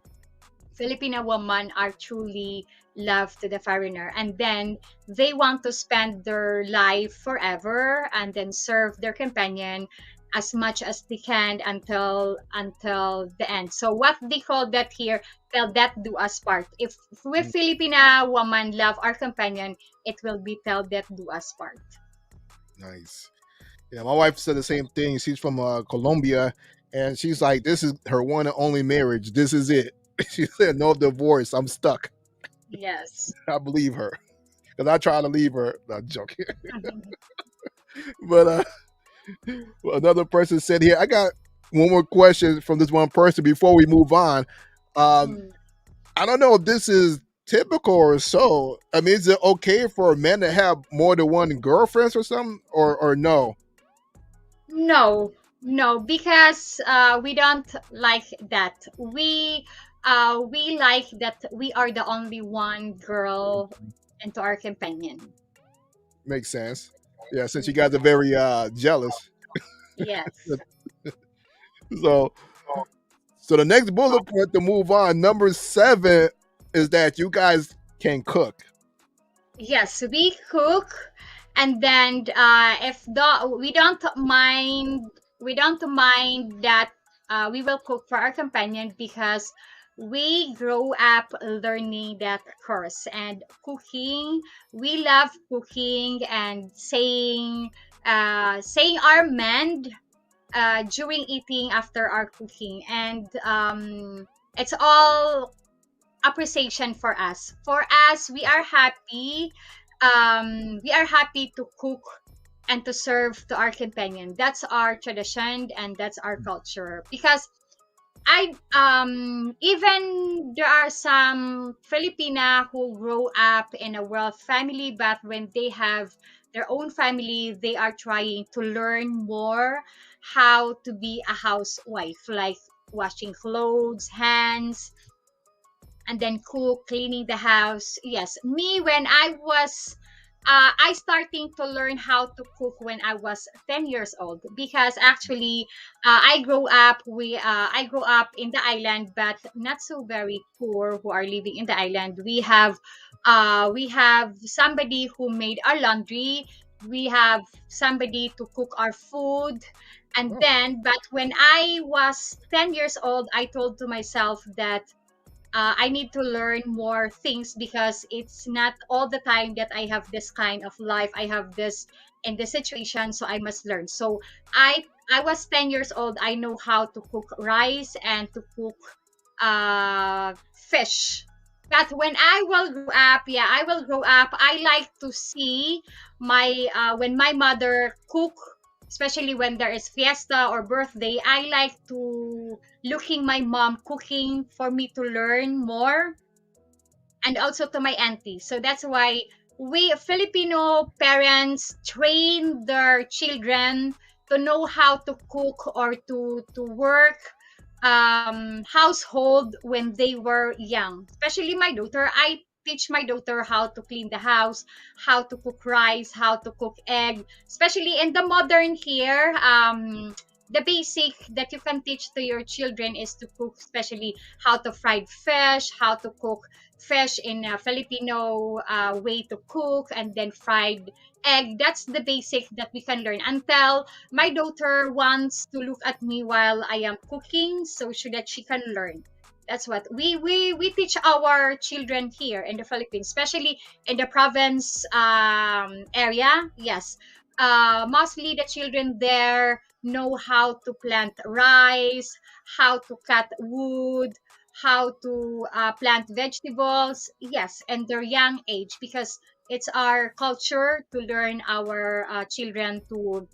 Filipino women are truly love to the foreigner, and then they want to spend their life forever and then serve their companion as much as they can until the end. So what they call that here, tell that do us part. If we Mm, Filipina woman love our companion, it will be tell that do us part. nice. Yeah, my wife said the same thing. She's from Colombia, and she's like, "This is her one and only marriage. This is it." She said, "No divorce. I'm stuck." Yes. I believe her because I try to leave her. Not joking, but another person said here, I got one more question from this one person before we move on. Um, Mm. I don't know if this is typical or so. I mean, is it okay for men to have more than one girlfriends or something, or no? No, no, because we don't like that. We like that we are the only one girl into our companion. Makes sense. Yeah, since you guys are very jealous. Yes. So so the next bullet point to move on, number 7, is that you guys can cook. Yes, we cook, and then if the we don't mind that we will cook for our companion because we grow up learning that course and cooking. We love cooking and saying our men during eating after our cooking, and it's all appreciation for us. For us, we are happy to cook and to serve to our companion. That's our tradition and that's our culture. Because I even there are some Filipina who grow up in a wealth family, but when they have their own family, they are trying to learn more how to be a housewife, like washing clothes, hands, and then cook, cleaning the house. Yes, me when I starting to learn how to cook when I was 10 years old, because actually I grew up in the island, but not so very poor who are living in the island. We have somebody who made our laundry. We have somebody to cook our food. And Oh, then, but when I was 10 years old, I told to myself that I need to learn more things because it's not all the time that I have this kind of life. I have this in this situation, so I must learn. So I was 10 years old. I know how to cook rice and to cook fish. But when I will grow up, yeah, I will grow up. I like to see my when my mother cook, especially when there is fiesta or birthday. I like to looking my mom cooking for me to learn more, and also to my auntie. So that's why we Filipino parents train their children to know how to cook or to work household when they were young. Especially my daughter, I teach my daughter how to clean the house, how to cook rice, how to cook egg. Especially in the modern here, the basic that you can teach to your children is to cook, especially how to fry fish, how to cook fish in a Filipino way to cook, and then fried egg. That's the basic that we can learn until my daughter wants to look at me while I am cooking, so that she can learn. That's what we teach our children here in the Philippines, especially in the province area. Yes, mostly the children there know how to plant rice, how to cut wood, how to plant vegetables. Yes, and their young age, because it's our culture to learn our children to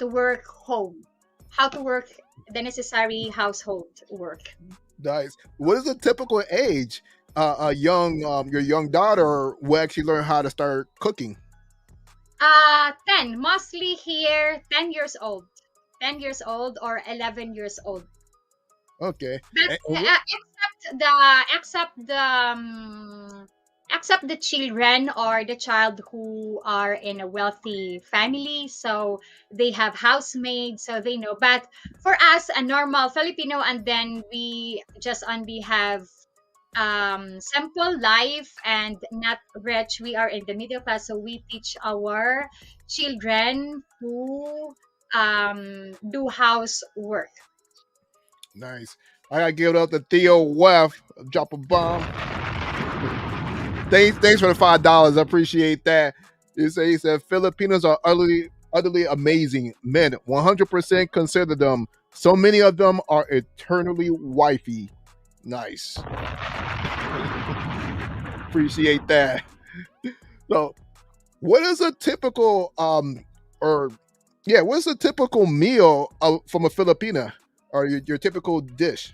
work home, how to work the necessary household work. nice. What is the typical age a young your young daughter will actually learn how to start cooking? 10, mostly here, 10 years old. 10 years old or 11 years old. Okay. But And except the children or the child who are in a wealthy family, so they have housemaids, so they know. But for us, a normal Filipino, and then we just only have simple life and not rich. We are in the middle class, so we teach our children to do housework. Nice. I gotta give it up to Theo Wef. Drop a bomb. Thanks for the $5. I appreciate that. He said Filipinos are utterly amazing. Men, 100% consider them. So many of them are eternally wifey. Nice. Appreciate that. So, what is a typical or yeah, what's a typical meal from a Filipina or your typical dish?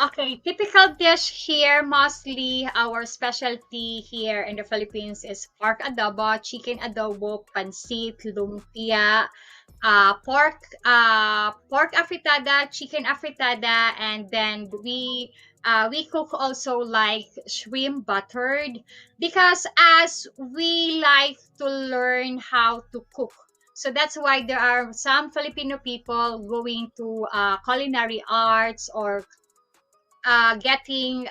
Okay, typical dish here, mostly our specialty here in the Philippines is pork adobo, chicken adobo, pancit, lumpia, pork afritada, chicken afritada, and then we cook also like shrimp buttered, because as we like to learn how to cook. So that's why there are some Filipino people going to culinary arts, or getting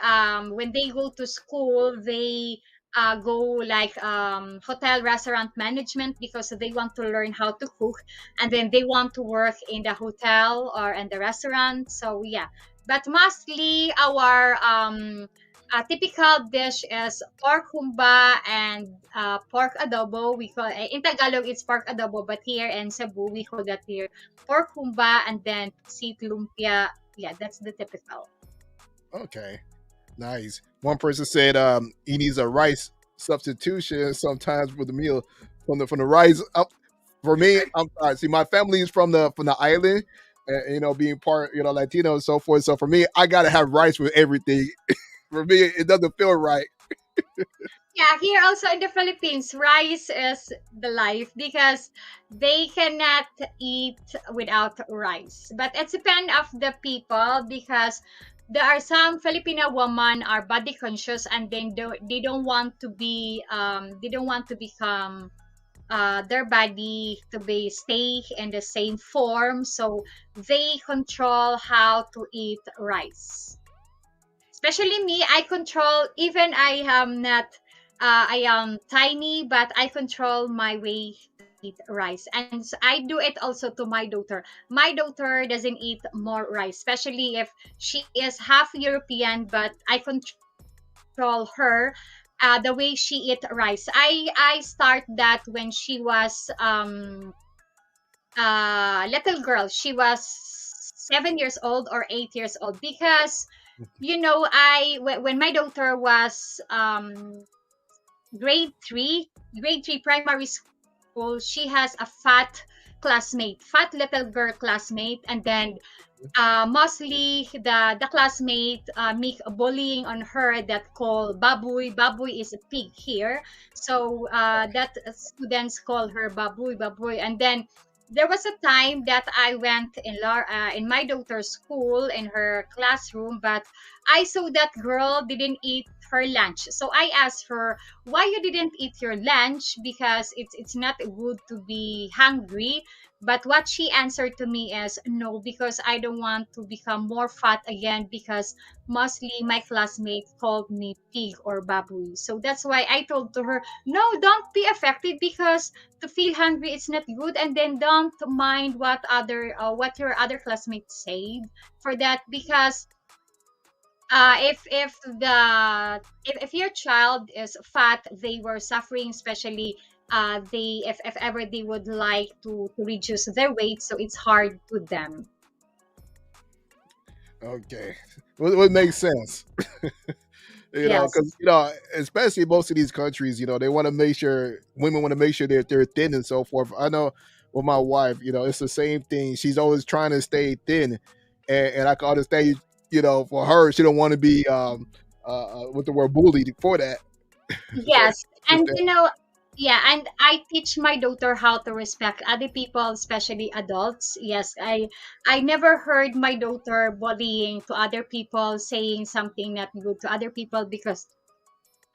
when they go to school, they go like hotel restaurant management, because they want to learn how to cook, and then they want to work in the hotel or in the restaurant. So yeah, but mostly our typical dish is pork humba and pork adobo. We call in Tagalog it's pork adobo, but here in Cebu we call that here pork humba, and then sit lumpia. Yeah, that's the typical. Okay. Nice. One person said he needs a rice substitution sometimes with the meal from the rice up. For me, I'm see my family is from the island, and, being part Latino and so forth. So for me, I gotta have rice with everything. For me, it doesn't feel right. Yeah, here also in the Philippines, rice is the life, because they cannot eat without rice. But it depends of the people, because there are some Filipino women are body conscious, and then they don't want to be they don't want to become their body to be stay in the same form, so they control how to eat rice. Especially me, I control, even I am not I am tiny, but I control my way to eat rice. And I do it also to my daughter. My daughter doesn't eat more rice, especially if she is half European, but I control her the way she eat rice. I start that when she was little girl. She was 7 years old or 8 years old, because when my daughter was grade 3, grade 3 primary school, she has a fat little girl classmate, and then mostly the classmate make a bullying on her, that call baboy. Baboy is a pig here, so that students call her baboy, baboy. And then there was a time that I went in my daughter's school, in her classroom, but I saw that girl didn't eat her lunch. So I asked her why you didn't eat your lunch, because it's not good to be hungry. But what she answered to me is, no, because I don't want to become more fat again, because mostly my classmates called me pig or baboy. So that's why I told to her, no, don't be affected, because to feel hungry it's not good, and then don't mind what your other classmates said for that, because if your child is fat, they were suffering, especially they if ever they would like to reduce their weight, so it's hard to them. Okay, what makes sense. Yes. Because especially most of these countries, they want to make sure women want to make sure they're thin and so forth. I know with my wife, it's the same thing. She's always trying to stay thin, and I can understand, for her, she don't want to be with the word bullied for that. So Yes, and yeah, and I teach my daughter how to respect other people, especially adults. Yes, I never heard my daughter bullying to other people, saying something not good to other people, because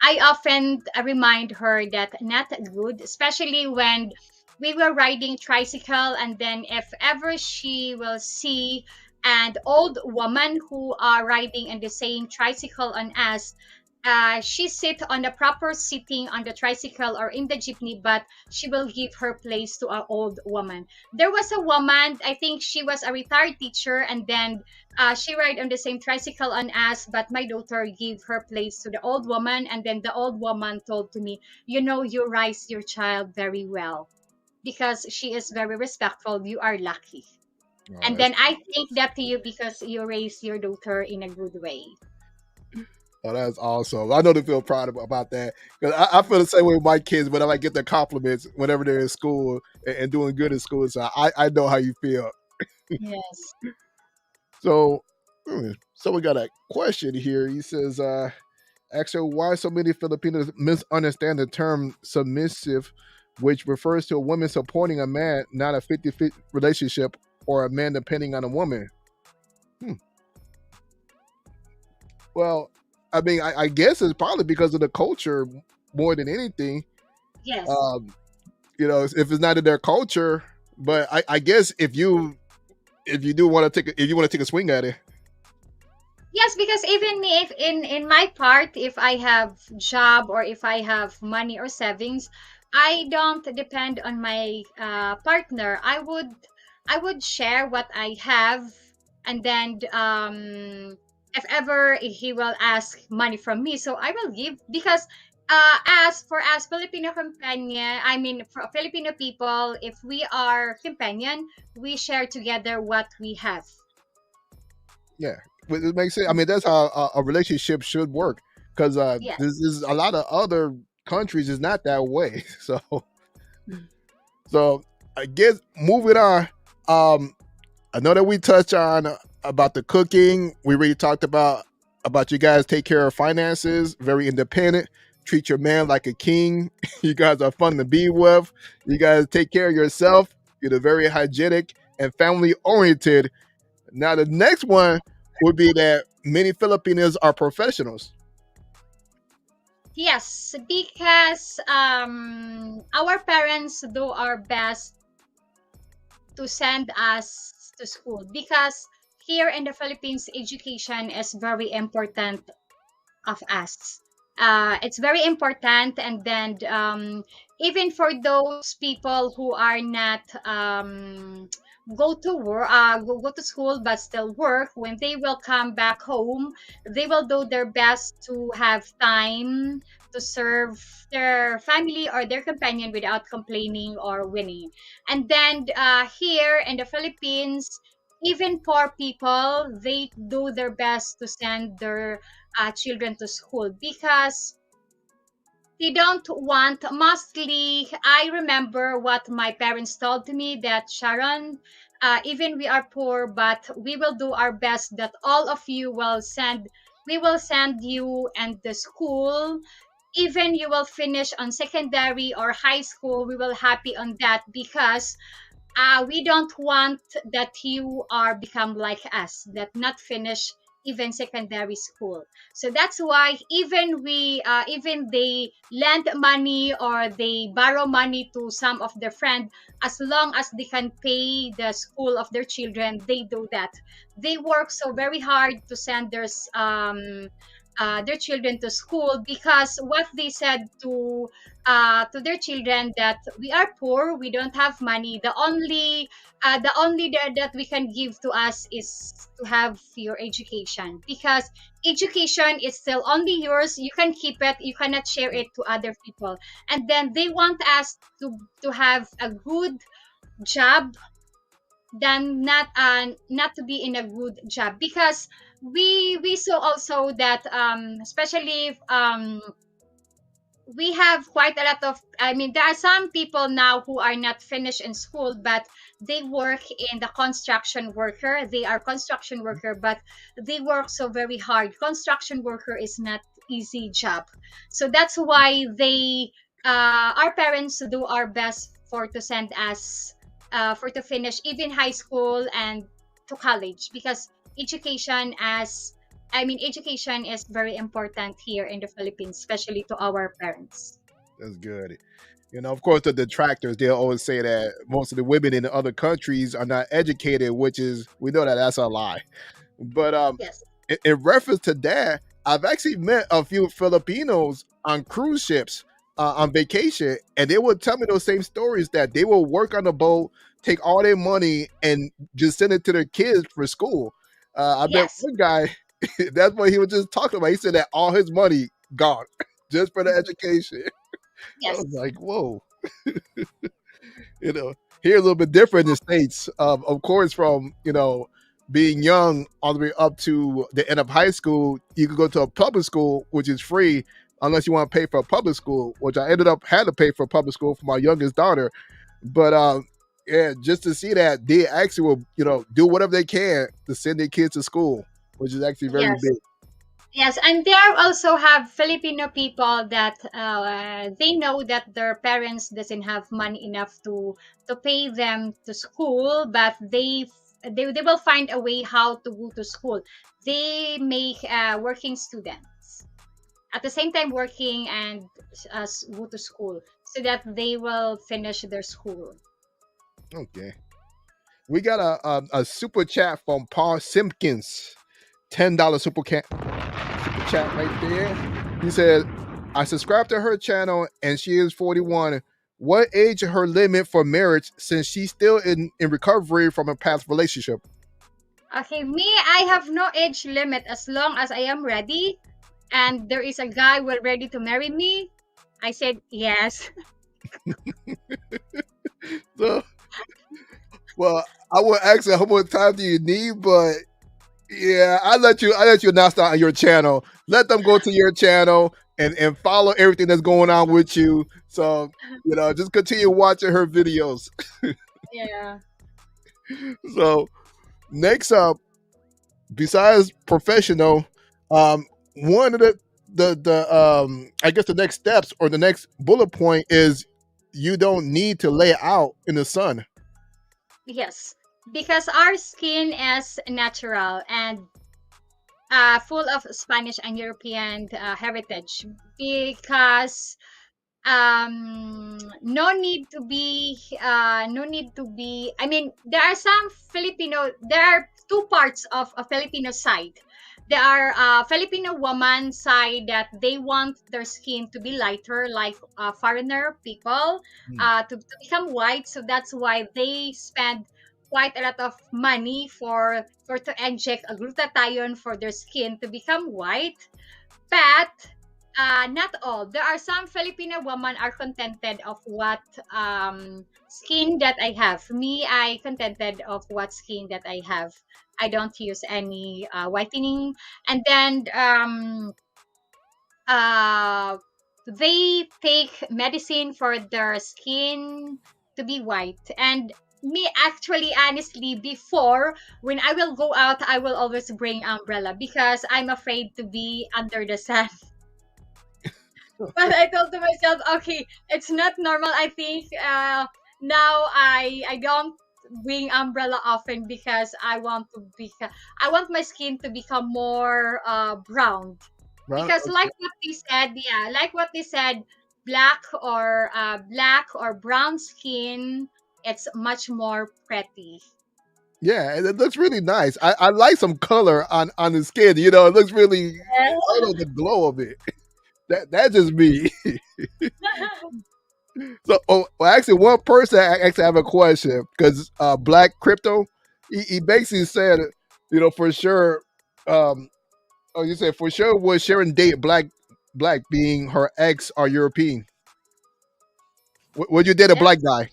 I often remind her that not good, especially when we were riding tricycle, and then if ever she will see and old woman who are riding in the same tricycle on us. She sit on the proper sitting on the tricycle or in the jeepney, but she will give her place to an old woman. There was a woman, I think she was a retired teacher, and then she ride on the same tricycle on us, but my daughter gave her place to the old woman, and then the old woman told to me, you know, you raise your child very well because she is very respectful. You are lucky. Oh, And that's then I think that to you because you raised your daughter in a good way. oh, that's awesome. I know they feel proud about that because I feel the same way with my kids. Whenever I get their compliments, whenever they're in school and doing good in school, so I know how you feel. Yes. So, so we got a question here. He says, actually, why so many Filipinos misunderstand the term submissive, which refers to a woman supporting a man, not a 50-50 relationship, or a man depending on a woman? Hmm. Well, I mean, I guess it's probably because of the culture more than anything. Yes. Um, if it's not in their culture, but I guess if you do want to if you want to take a swing at it, Yes, because even if in my part, if I have job or if I have money or savings, I don't depend on my partner. I would share what I have, and then if ever he will ask money from me, so I will give because as for us Filipino companion, I mean for Filipino people, if we are companion, we share together what we have. yeah, it makes sense. I mean, that's how a relationship should work. Because this Yes. is a lot of other countries is not that way. So I guess moving on. Um, I know that we touched on about the cooking. We really talked about you guys take care of finances, very independent. Treat your man like a king. You guys are fun to be with. You guys take care of yourself. You're very hygienic and family oriented. Now the next one would be that many Filipinos are professionals. Yes, because our parents do our best to send us to school because here in the Philippines, education is very important of us. It's very important, and then even for those people who are not go to school but still work, when they will come back home, they will do their best to have time to serve their family or their companion without complaining or winning. And then here in the Philippines, even poor people, they do their best to send their children to school because they don't want mostly. I remember what my parents told to me that Sharon, even we are poor, but we will do our best that all of you will send. We will send you and the school. Even you will finish on secondary or high school, we will happy on that because we don't want that you are become like us that not finish even secondary school. So that's why even they lend money or they borrow money to some of their friends, as long as they can pay the school of their children, they do that. They work so very hard to send their children to school because what they said to their children that we are poor, we don't have money. The only that we can give to us is to have your education because education is still only yours. You can keep it. You cannot share it to other people. And then they want us to have a good job than not to be in a good job because we saw also that especially we have quite a lot of, I mean, there are some people now who are not finished in school but they work in the construction worker. They are construction worker but they work so very hard. Construction worker is not easy job. So that's why they our parents do our best for to send us for to finish even high school and to college because education as I mean, education is very important here in the Philippines, especially to our parents. That's good. Of course, the detractors, they'll always say that most of the women in the other countries are not educated, which is, we know that that's a lie. But Yes. in reference to that, I've actually met a few Filipinos on cruise ships on vacation, and they would tell me those same stories that they will work on the boat, take all their money, and just send it to their kids for school. I bet Yes. one guy, that's what he was just talking about. He said that all his money gone just for the education. I was Yes. like, whoa. Here a little bit different in the states. Of course, from being young all the way up to the end of high school, you could go to a public school which is free unless you want to pay for a public school, which I ended up had to pay for a public school for my youngest daughter. But yeah, just to see that they actually will do whatever they can to send their kids to school, which is actually very Yes. big. Yes, and there also have Filipino people that they know that their parents doesn't have money enough to pay them to school, but they will find a way how to go to school. They make working students at the same time working and go to school so that they will finish their school. Okay, we got a super chat from Paul Simpkins, $10 super chat right there. He said, I subscribe to her channel and she is 41. What age is her limit for marriage since she's still in recovery from a past relationship? Okay, me, I have no age limit as long as I am ready and there is a guy who ready to marry me. I said yes. So, well, I would ask her how much time do you need, but yeah, I let you announce that on your channel. Let them go to your channel and follow everything that's going on with you. So, just continue watching her videos. Yeah. So next up, besides professional, one of the I guess the next steps or the next bullet point is you don't need to lay out in the sun. Yes. Because our skin is natural and full of Spanish and European heritage. Because no need to be, I mean, there are some Filipino, there are two parts of a Filipino side. There are Filipino woman side that they want their skin to be lighter like foreigner people, Hmm. to become white, so that's why they spend quite a lot of money for to inject a glutathione for their skin to become white. But not all. There are some Filipino women are contented of what skin that I have. Me, I contented of what skin that I have. I don't use any whitening. And then uh, they take medicine for their skin to be white. And me, actually, honestly, before when I will go out, I will always bring umbrella because I'm afraid to be under the sun. But I told to myself, okay, it's not normal. I think now I don't bring umbrella often because I want my skin to become more brown. Right? Because like what they said, yeah, like what they said, black or brown skin, it's much more pretty. Yeah, and it looks really nice. I like some color on the skin. It looks really. I don't know the glow of it. That's just me. So, well, actually, one person I actually have a question because Black Crypto, he basically said, for sure. Um, oh, you said for sure would Sharon date black being her ex or European? Would you date a Yes, black guy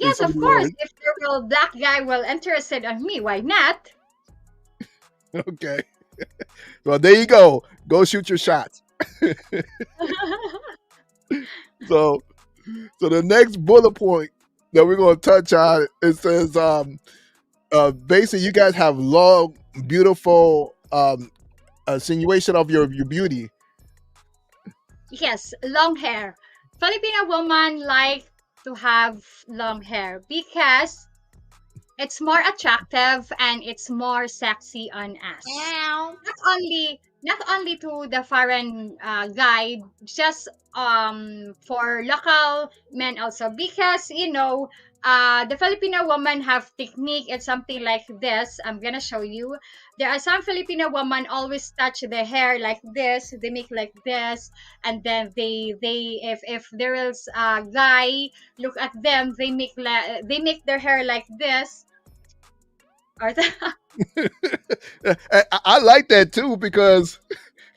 in yes, some of of the course. words? If there will black guy will interested on me, why not? Okay. Well, there you go. Go shoot your shots. So, so the next bullet point that we're going to touch on, it says, basically, you guys have long, beautiful insinuation of your beauty. Yes, long hair. Filipino woman like to have long hair because it's more attractive and it's more sexy on us. Meow. Not only not only to the foreign guide, just for local men also, because the Filipino woman have technique and something like this. I'm gonna show you. There are some Filipino women always touch their hair like this. They make like this, and then they if there is a guy look at them, they make their hair like this. Or I like that too because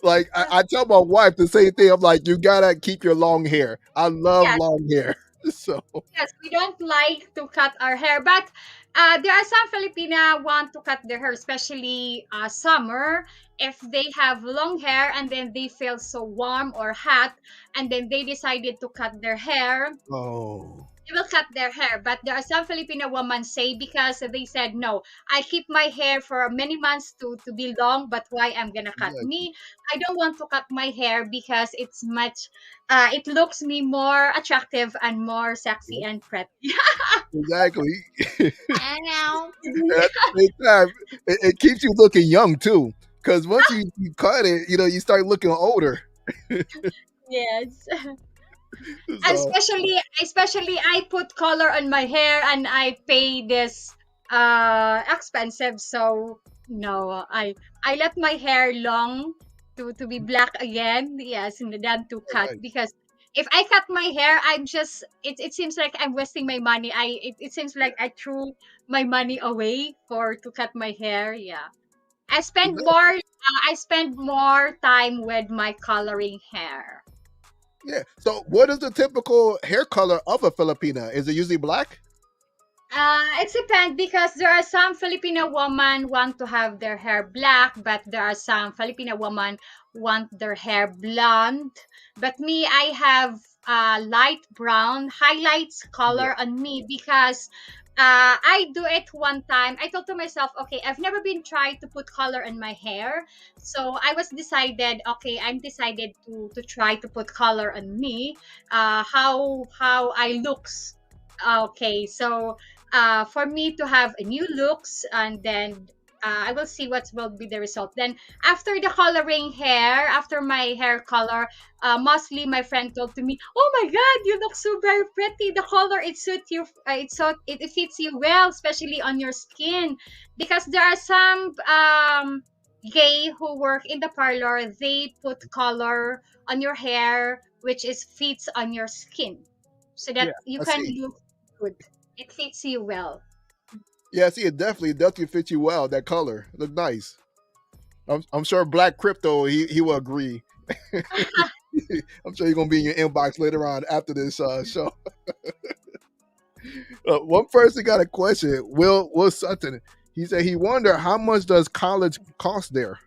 like I tell my wife the same thing. I'm like, you gotta keep your long hair. I love yes. long hair. So Yes, we don't like to cut our hair, but there are some Filipina want to cut their hair, especially summer. If they have long hair and then they feel so warm or hot, and then they decided to cut their hair, oh they will cut their hair. But there are some Filipino women say, because they said no, I keep my hair for many months to be long, but why I'm gonna cut exactly. me? I don't want to cut my hair because it's much. It looks me more attractive and more sexy Yep, and pretty. exactly. I know. And at the same time, it keeps you looking young too. Because once you cut it, you start looking older. Yes. So Especially I put color on my hair and I pay this expensive, so no, I let my hair long to be black again. Yes, and then to cut, right. because if I cut my hair, it seems like I'm wasting my money. It seems like I threw my money away for to cut my hair. Yeah. I spend more time with my coloring hair. Yeah. So what is the typical hair color of a Filipina? Is it usually black? It depends, because there are some Filipino women want to have their hair black, but there are some Filipino women want their hair blonde. But me, I have light brown highlights Yeah. color on me, because I do it one time. I thought to myself, okay, I've never been tried to put color in my hair, so I was decided. Okay, I'm decided to try to put color on me. How I looks. Okay, so for me to have a new looks, and then I will see what will be the result. Then after the coloring hair, after my hair color, mostly my friend told to me, "Oh my God, you look so very pretty. The color it suits you. It fits you well, especially on your skin." Because there are some gay who work in the parlor. They put color on your hair, which is fits on your skin, so Yeah. that you I can see. look good. It fits you well. Yeah, I see. It definitely fits you well. That color look nice. I'm sure Black Crypto he will agree. I'm sure you're gonna be in your inbox later on after this show. One person got a question. Will Sutton? He said he wonder how much does college cost there.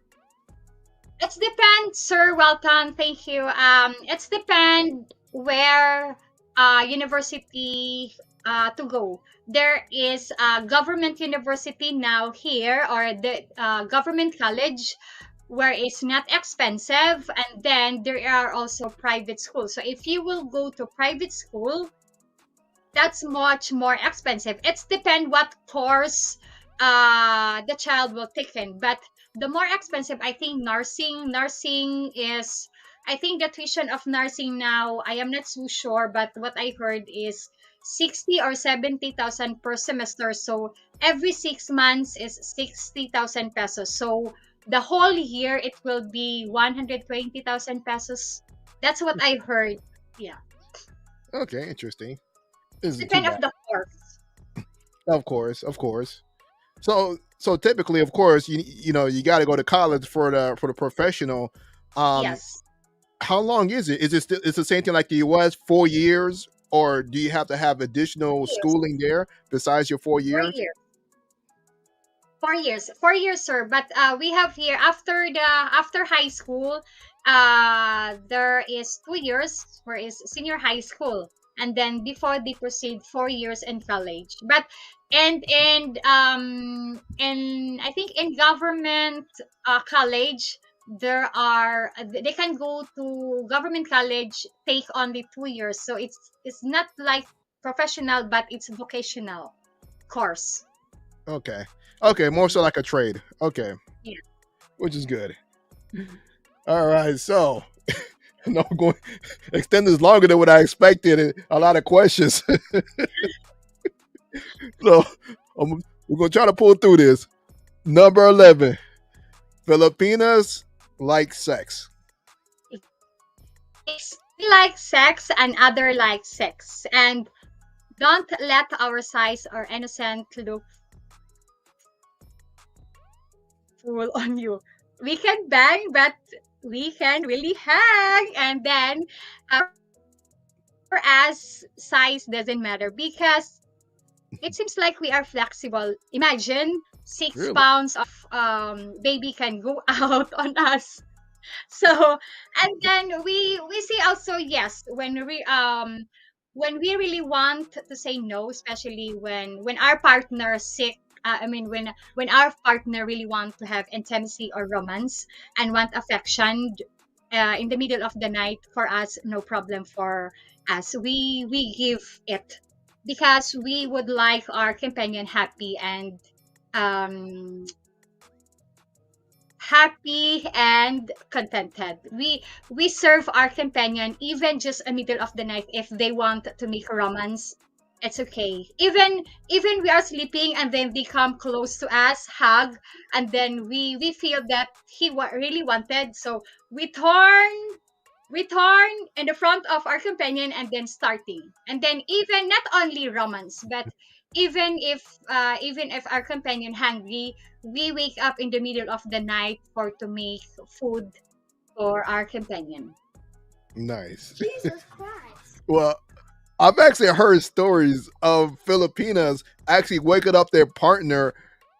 It depends, sir. Welcome. Thank you. It's depend where university to go. There is a government university now here, or the government college, where it's not expensive, and then there are also private schools. So if you will go to private school, that's much more expensive. It's depend what course the child will take in. But the more expensive, I think nursing is, I think the tuition of nursing now, I am not so sure, but what I heard is 60 or 70,000 per semester. So every 6 months is 60,000 pesos. So the whole year it will be 120,000 pesos. That's what I heard. Yeah. Okay, interesting. It's Isn't too depend of bad. the course. Of course, of course. So typically, of course, you got to go to college for the professional. Um, Yes. how long is it? Is it still it's the same thing like the U.S. 4 years, or do you have to have additional Years. schooling there besides your 4 years? 4 years. 4 years. 4 years, sir. But we have here after high school, there is 2 years where is senior high school, and then before they proceed 4 years in college. But and I think in government college, they can go to government college, take only 2 years. So it's not like professional, but it's vocational course. Okay, okay, more so like a trade. Okay, Yeah. which is good. All right, so no, I'm going extend this longer than what I expected. A lot of questions, so we're gonna try to pull through this. Number 11, Filipinas like sex. Yes, we like sex and other like sex. And don't let our size or innocent look fool on you. We can bang, but we can really hang. And then for us, size doesn't matter because it seems like we are flexible. Imagine six Really? pounds of baby can go out on us. So and then we say also yes when we really want to say no, especially when our partner sick. I mean, when our partner really want to have intimacy or romance and want affection in the middle of the night, for us no problem. For us, we give it because we would like our companion happy and um happy and contented. We serve our companion even just a middle of the night if they want to make a romance. It's okay. Even we are sleeping and then they come close to us, hug, and then we feel that he really wanted. So we turn we turn in the front of our companion and then starting. And then even not only romance, but even if our companion hungry, we wake up in the middle of the night for to make food for our companion. Nice. Jesus Christ. Well, I've actually heard stories of Filipinas actually waking up their partner,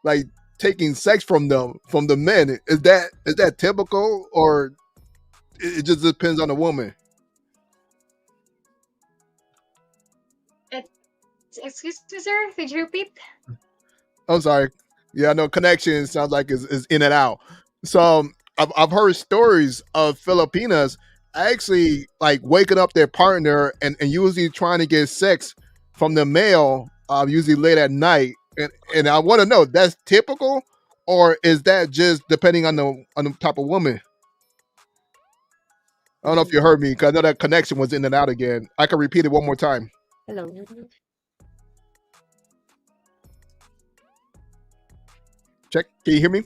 like taking sex from the men. Is that typical, or it just depends on the woman? It's, excuse me, sir. Could you repeat? I'm sorry. Yeah, I know connection sounds like is in and out. So I've heard stories of Filipinas actually like waking up their partner and usually trying to get sex from the male, usually late at night. And I want to know, that's typical, or is that just depending on the type of woman? I don't know if you heard me because I know that connection was in and out again. I can repeat it one more time. Hello. Check. Can you hear me?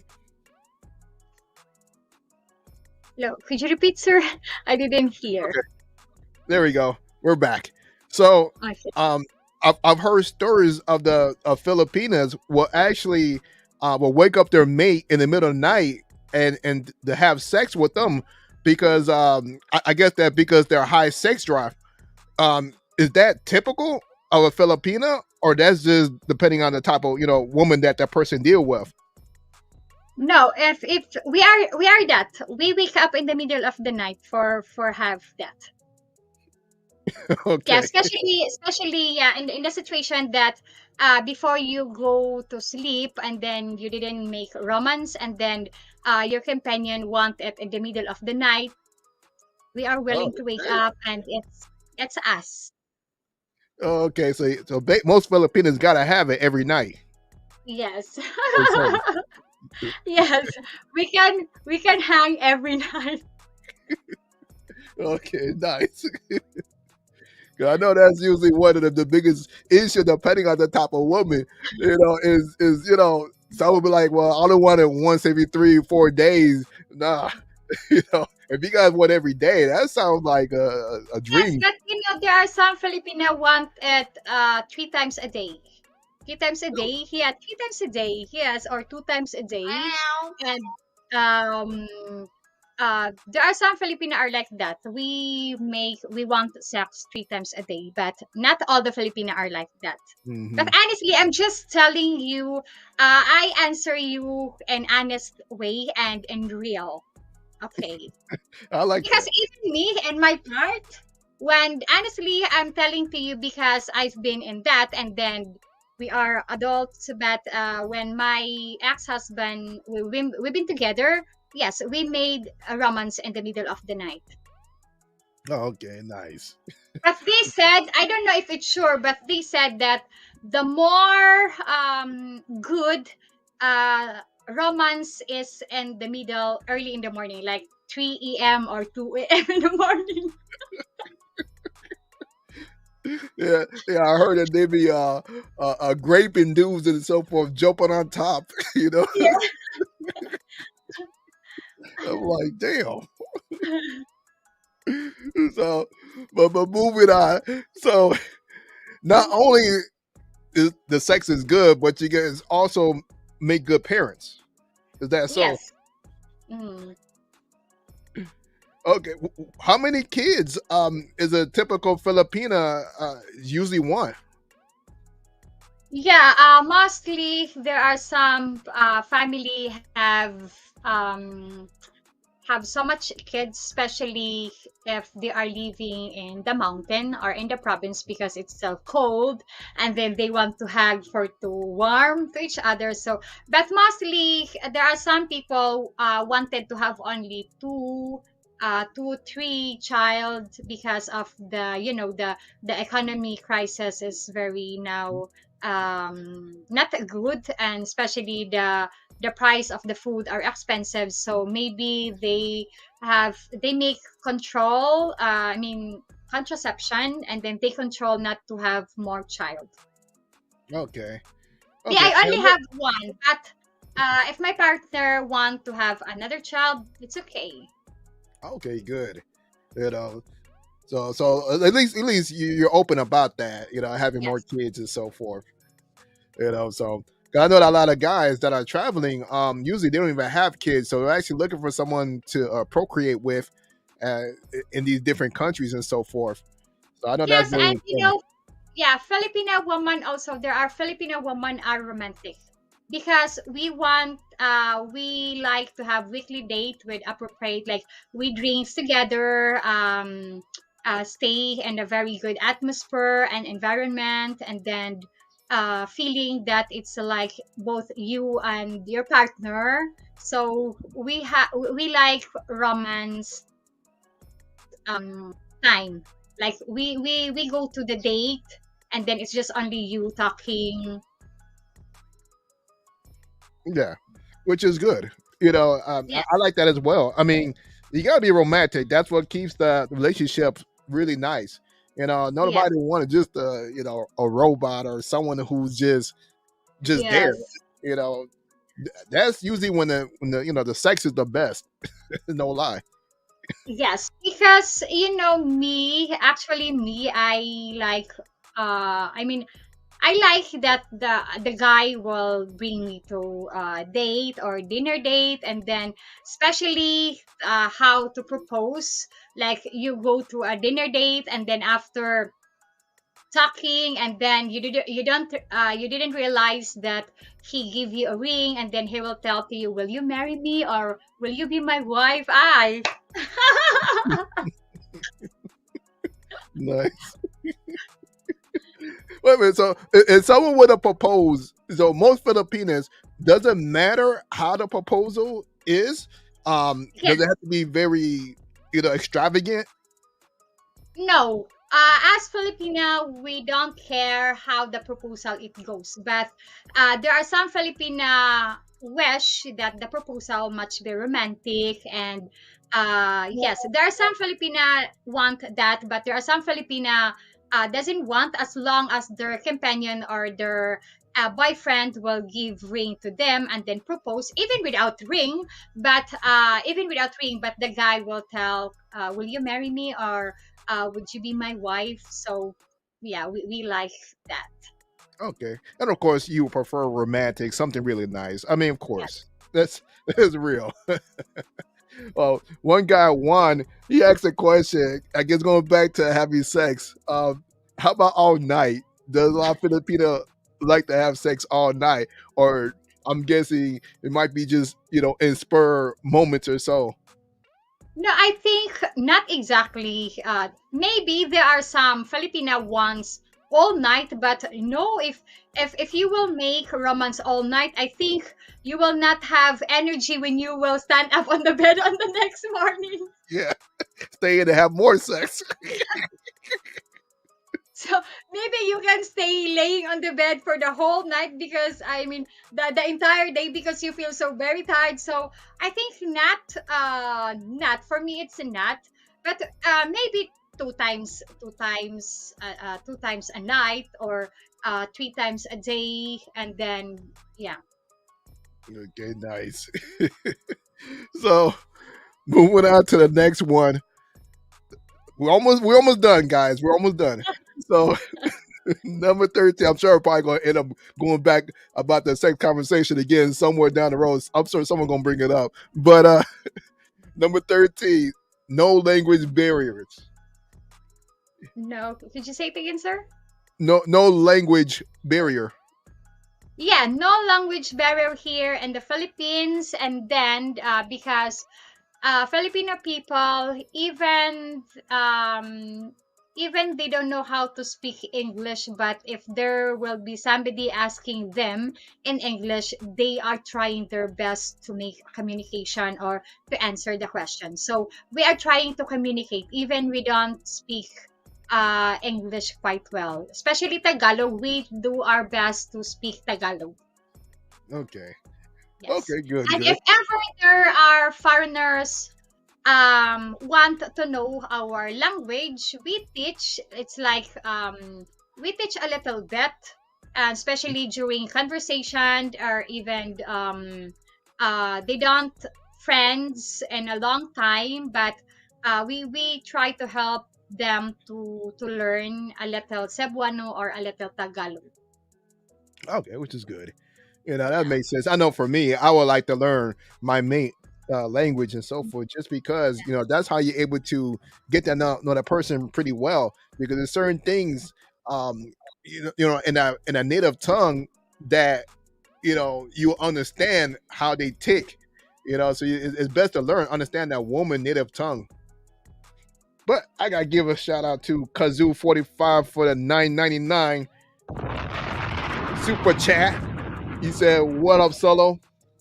Hello. Could you repeat, sir? I didn't hear. Okay. There we go. We're back. So, Okay. I've heard stories of the of Filipinas will actually will wake up their mate in the middle of the night and to have sex with them because I guess that because they're high sex drive. Is that typical of a Filipina, or that's just depending on the type of woman that person deal with? No, if we are that we wake up in the middle of the night for have that. Yeah, Okay. especially yeah, in the situation that before you go to sleep and then you didn't make romance and then your companion want it in the middle of the night, we are Oh, willing to wake up and it's us. okay. Most Filipinos gotta have it every night. Yes. Per se. Yes, we can hang every night. Okay, nice. 'Cause I know that's usually one of the biggest issue, depending on the type of woman. Is some will be like, well, I don't want it once every 3 4 days. Nah, if you guys want every day, that sounds like a Yes, dream. but there are some Filipino want it 3 times a day. 3 times a day, yeah, 3 times a day, yes, or 2 times a day. And um there are some Filipino are like that. We want sex 3 times a day, but not all the Filipino are like that. Hmm. But honestly, I'm just telling you, I answer you in honest way and in real. Okay. I like Because that. even me and my part, when honestly I'm telling to you because I've been in that and then we are adults, but when my ex-husband we've been together, yes, we made a romance in the middle of the night. Oh, okay, nice. But they said, I don't know if it's sure, but they said that the more good uh romance is in the middle, early in the morning, like 3 a.m. or 2 a.m. in the morning. Yeah, yeah. I heard that they be graping dudes and so forth, jumping on top. You know, Yeah. I'm like, damn. So, but moving on. So, not only is the sex is good, but you guys also make good parents. Is that so? Yes. Mm. Okay. How many kids is a typical Filipina usually want? Yeah, mostly there are some family um have so much kids, especially if they are living in the mountain or in the province because it's still cold, and then they want to hug for to warm to each other. So, but mostly there are some people wanted to have only two, three child because of the the economy crisis is very now not good, and especially the price of the food are expensive, so maybe they make control I mean contraception, and then they control not to have more child. Okay. Yeah, Okay. I only have one, but if my partner want to have another child, it's okay. Okay. Good. You know. So at least you're open about that. You know, having more Yes. kids and so forth. You know, so 'cause I know that a lot of guys that are traveling, usually they don't even have kids, so they're actually looking for someone to procreate with, uh, in these different countries and so forth. So I know that's Yes, very and important. yeah, Filipino woman also, there are Filipino women are romantic because we like to have weekly date with appropriate, like we drinks together, stay in a very good atmosphere and environment, and then feeling that it's like both you and your partner. So we like romance time, like we go to the date, and then it's just only you talking. Yeah, which is good. You know, I Yes. like that as well. I mean, you gotta be romantic. That's what keeps the relationship really nice. You know, Yes. nobody want to just a robot or someone who's just there. Yes. You know, that's usually when the the sex is the best. No lie. Yes, because me, I like I mean I like that the guy will bring me to date or dinner date, and then especially how to propose. Like you go to a dinner date, and then after talking, and then you didn't realize that he give you a ring, and then he will tell to you, will you marry me or will you be my wife? I Nice. Wait a minute. So, if someone would have proposed, so most Filipinos, doesn't matter how the proposal is. Does Yes. it have to be very, extravagant? No. As Filipina, we don't care how the proposal it goes, but there are some Filipina wish that the proposal much be romantic, and yes, there are some Filipina want that, but there are some Filipina doesn't want, as long as their companion or their boyfriend will give ring to them and then propose even without ring, but the guy will tell, will you marry me, or would you be my wife? So yeah, we like that. Okay, and of course, you prefer romantic, something really nice. I mean, of Yes. course, that's real. Well, one guy won. He asked a question. I guess going back to having sex. How about all night? Does a lot of Filipino like to have sex all night, or I'm guessing it might be just in spur moments or so. No, I think not exactly. Maybe there are some Filipina ones all night, but no, if you will make romance all night, I think you will not have energy when you will stand up on the bed on the next morning. Yeah, stay in and have more sex. So maybe you can stay laying on the bed for the whole night because I mean the entire day because you feel so very tired. So I think not for me it's a not, but maybe two times a night or three times a day, and then yeah. Okay, nice. So moving on to the next one. We're almost done, guys. We're almost done. So number 13, I'm sure we're probably gonna end up going back about the sex conversation again somewhere down the road. I'm sure someone's gonna bring it up. But number 13, no language barriers. No, could you say it again, sir? No language barrier. Yeah, no language barrier here in the Philippines, and then because Filipino people, even they don't know how to speak English, but if there will be somebody asking them in English, they are trying their best to make communication or to answer the question. So we are trying to communicate, even we don't speak English quite well, especially Tagalog. We do our best to speak Tagalog. Okay. Yes. Okay, good, And good. if ever there are foreigners want to know our language, we teach. It's like we teach a little bit, especially during conversation or even they don't friends in a long time, but we try to help them to learn a little Cebuano or a little Tagalog. Okay, which is good. That makes sense. I know for me, I would like to learn my mate language and so forth, just because that's how you're able to get to know that person pretty well. Because there's certain things, um, in a native tongue that you understand how they tick. So it's best to learn, understand that woman native tongue. But I gotta give a shout out to Kazoo45 for the 9.99 super chat. He said, "What up, Solo?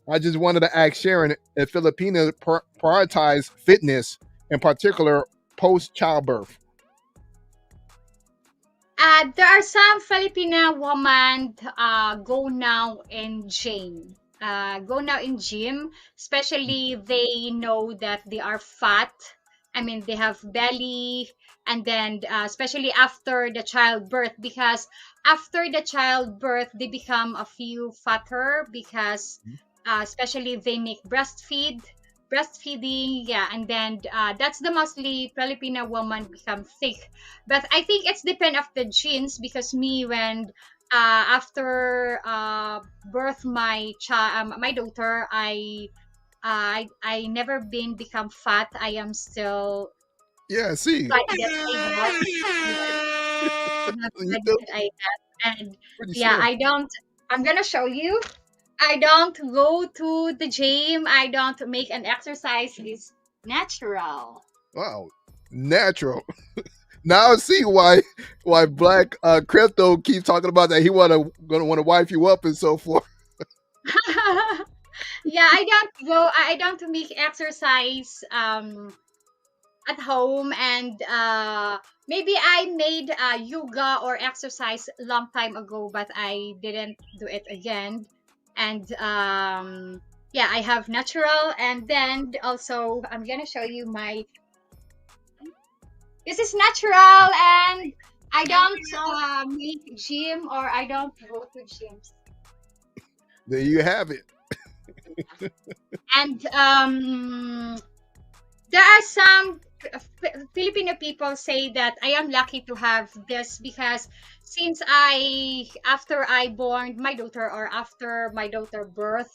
I just wanted to ask Sharon if Filipinas prioritize fitness, in particular post childbirth." There are some Filipino women go now in gym. Especially they know that they are fat. I mean, they have belly, and then especially after the childbirth, because after the childbirth they become a few fatter because especially they make breastfeeding, yeah, and then that's the mostly Filipino woman become thick. But I think it's depend of the genes because me when after birth my daughter, I never been become fat. I am still Yeah, see, body that I have. Yes, the you body still that I have, and pretty yeah, slim. I don't. I'm gonna show you. I don't go to the gym. I don't make an exercise. It's natural. Wow, natural. Now I see why Black Crypto keeps talking about that he gonna want to wife you up and so forth. Yeah, I don't make exercise at home, and maybe I made yoga or exercise long time ago, but I didn't do it again. And yeah, I have natural, and then also I'm gonna show you my. This is natural, and I don't make gym or I don't go to gyms. There you have it. And there are some Filipino people say that I am lucky to have this because since after I born my daughter or after my daughter birth,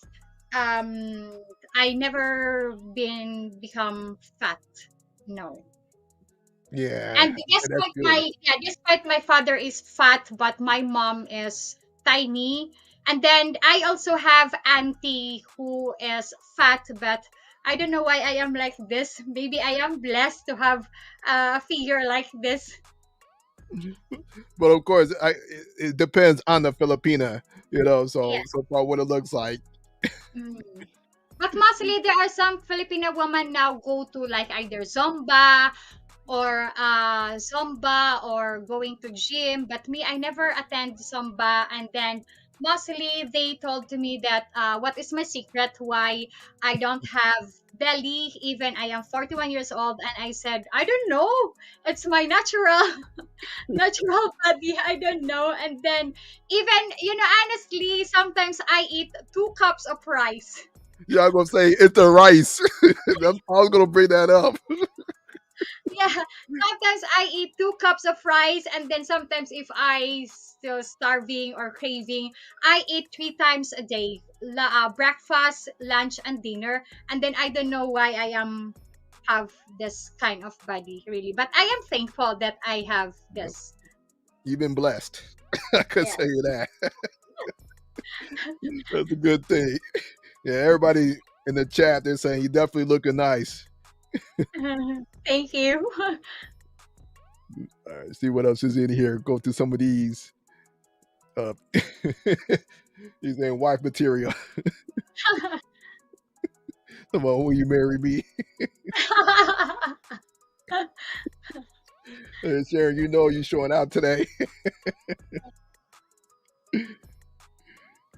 um, I never been become fat. No. Yeah, And that's good. despite my father is fat, but my mom is tiny. And then I also have auntie who is fat, but I don't know why I am like this. Maybe I am blessed to have a figure like this. But of course, it depends on the Filipina, Yeah. so far what it looks like. Mm. But mostly there are some Filipino women now go to like either Zumba or Zumba or going to gym. But me, I never attend Zumba. And then mostly they told to me that what is my secret why I don't have belly even I am 41 years old. And I said, I don't know. It's my natural natural body. I don't know. And then even, honestly, sometimes I eat 2 cups of rice. Yeah, I'm gonna say it's the rice. I was gonna bring that up. Yeah, sometimes I eat 2 cups of rice, and then sometimes if I still starving or craving, I eat 3 times a day, breakfast, lunch, and dinner. And then I don't know why I am have this kind of body really, but I am thankful that I have this. You've been blessed. I could Yeah. say that. That's a good thing. Yeah, everybody in the chat, they're saying you definitely looking nice. Thank you. All right, see what else is in here. Go through some of these. Uh, he's saying wife material. Come on, will you marry me? Sharon, you know you showing out today.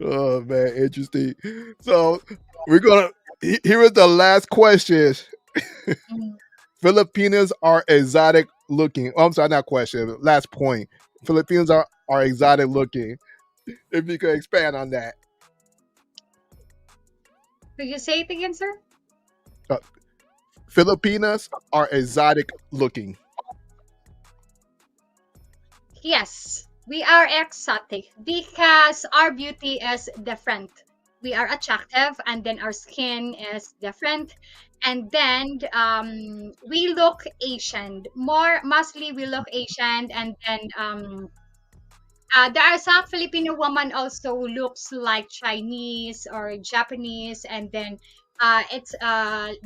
Oh man, interesting. So we're gonna. Here is the last question. Filipinas are exotic looking. Oh, I'm sorry, not question. Last point. Filipinos are exotic looking. If you could expand on that. Could you say it again, sir? Uh, Filipinas are exotic looking. Yes, we are exotic because our beauty is different. We are attractive, and then our skin is different, and then we look Asian. More mostly, we look Asian, and then there are some Filipino women also who looks like Chinese or Japanese, and then it's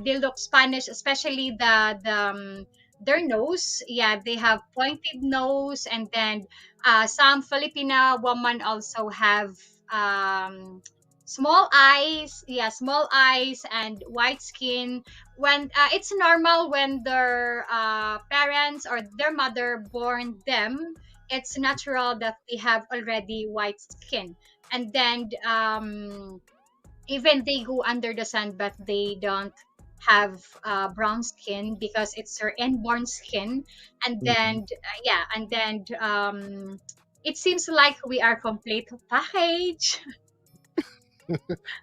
they look Spanish, especially their nose. Yeah, they have pointed nose, and then some Filipina women also have small eyes. Yeah, small eyes and white skin. When it's normal when their parents or their mother born them, it's natural that they have already white skin. And then even they go under the sun, but they don't have brown skin because it's their inborn skin. And Mhm. then yeah, and then it seems like we are complete package.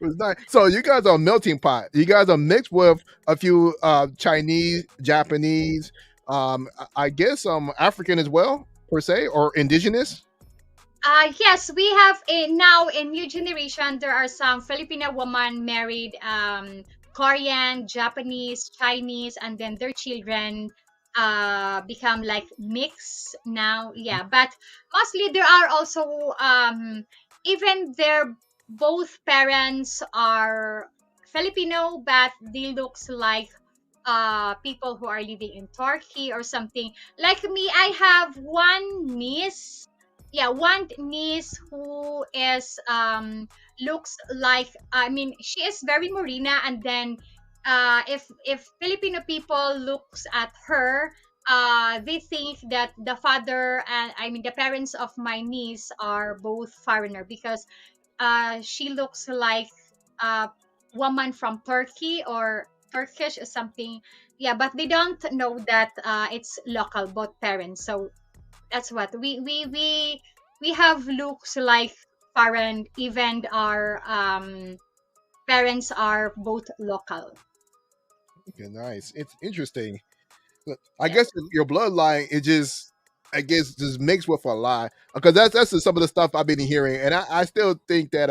It's nice. So you guys are a melting pot. You guys are mixed with a few Chinese, Japanese, I guess African as well, per se, or indigenous. Yes, we have a now in new generation. There are some Filipino women married Korean, Japanese, Chinese, and then their children become like mix now. Yeah, but mostly there are also even their both parents are Filipino, but they looks like people who are living in Turkey or something. Like me, I have one niece, yeah, one niece who is looks like, I mean, she is very morena. And then if Filipino people looks at her, they think that the father and I mean the parents of my niece are both foreigner because she looks like a woman from Turkey or Turkish or something. Yeah, but they don't know that it's local, both parents. So that's what we have looks like foreign, even our parents are both local. Okay, nice. It's interesting. Look, I Yeah. guess your bloodline is just, I guess, just mixed with a lot because that's just some of the stuff I've been hearing, and I still think that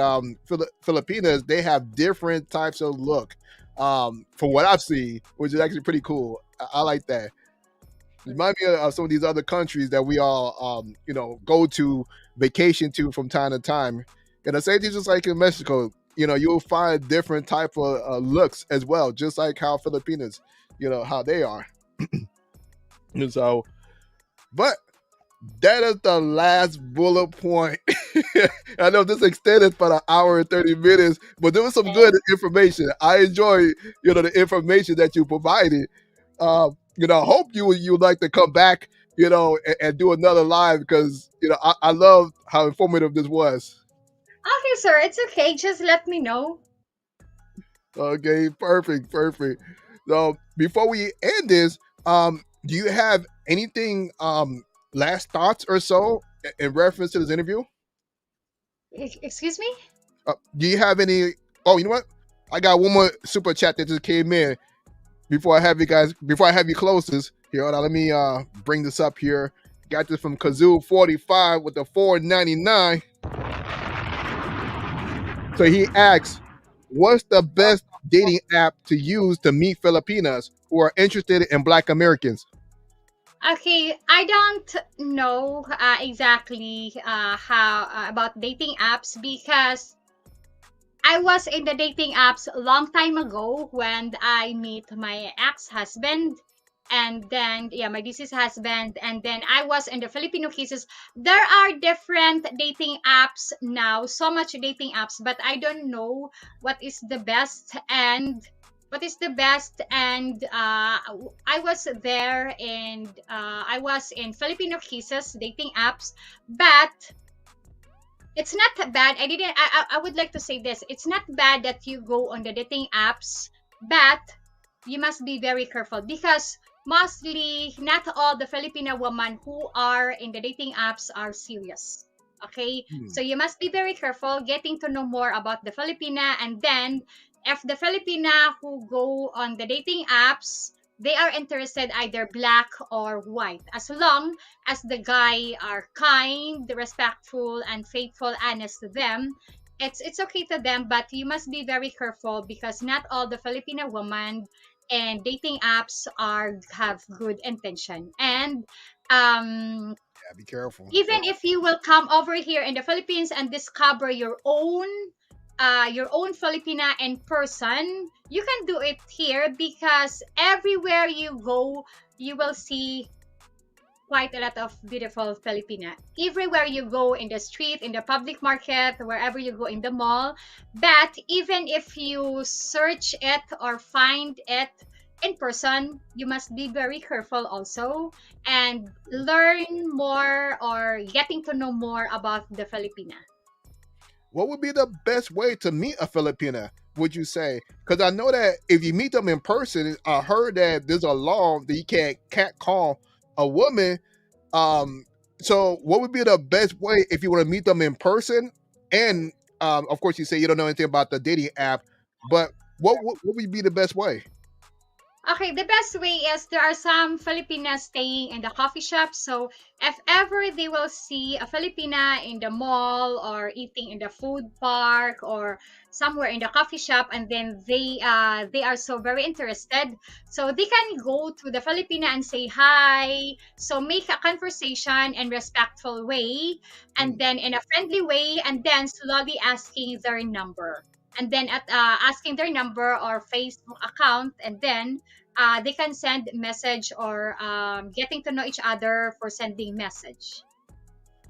Filipinas they have different types of look, from what I've seen, which is actually pretty cool. I like that. It reminds me of some of these other countries that we all go to vacation to from time to time. And the same thing just like in Mexico, you'll find different type of looks as well, just like how Filipinas, how they are. And so, but that is the last bullet point. I know this extended for an hour and 30 minutes, but there was some good information. I enjoy, the information that you provided. hope you would like to come back, and do another live because I love how informative this was. Okay, sir, it's okay. Just let me know. Okay, perfect, perfect. So before we end this, do you have anything last thoughts or so in reference to this interview? Excuse me? Do you have any? Oh, you know what? I got one more super chat that just came in before I have you close this. Here, hold on, let me bring this up here. Got this from Kazoo45 with the 4.99. So he asks, what's the best dating app to use to meet Filipinas who are interested in Black Americans? Okay, I don't know exactly how about dating apps because I was in the dating apps a long time ago when I meet my ex-husband, and then yeah, my deceased husband, and then I was in the Filipino cases. There are different dating apps now, so much dating apps, but I don't know what is the best and I was there and I was in Filipino cases dating apps, but it's not that bad. I would like to say this. It's not bad that you go on the dating apps, but you must be very careful because mostly not all the Filipino women who are in the dating apps are serious. Okay? Hmm. So you must be very careful getting to know more about the Filipina, and then if the Filipina who go on the dating apps, they are interested either black or white. As long as the guy are kind, respectful, and faithful, honest to them, it's okay to them. But you must be very careful because not all the Filipino women and dating apps are have good intention. And Yeah, be careful. even Yep. if you will come over here in the Philippines and discover your own Filipina in person, you can do it here because everywhere you go, you will see quite a lot of beautiful Filipina. Everywhere you go in the street, in the public market, wherever you go in the mall. But even if you search it or find it in person, you must be very careful also and learn more or getting to know more about the Filipina. What would be the best way to meet a Filipina, would you say? Because I know that if you meet them in person, I heard that there's a law that you can't cat call a woman. Um, so what would be the best way if you want to meet them in person? And of course, you say you don't know anything about the dating app, but what would be the best way? Okay, the best way is there are some Filipinas staying in the coffee shop. So if ever they will see a Filipina in the mall or eating in the food park or somewhere in the coffee shop, and then they are so very interested, so they can go to the Filipina and say hi. So make a conversation in respectful way, and Hmm. then in a friendly way, and then slowly asking their number. And then at asking their number or Facebook account, and then they can send message or getting to know each other for sending message.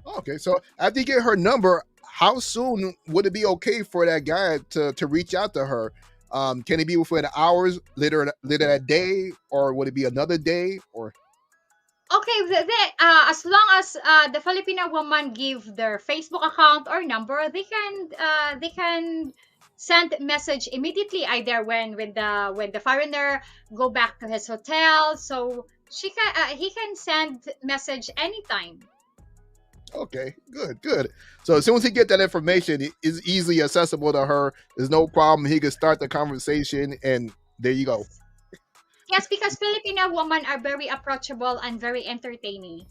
Okay, so after you get her number, how soon would it be okay for that guy to reach out to her? Can it be within hours, later that day, or would it be another day? Or Okay, as long as the Filipino woman give their Facebook account or number, they can send message immediately either when the foreigner go back to his hotel. So he can send message anytime. okay, good, good. So as soon as he get that information, it is easily accessible to her. There's no problem. He can start the conversation, and there you go. Yes. Yes, because Filipino women are very approachable and very entertaining.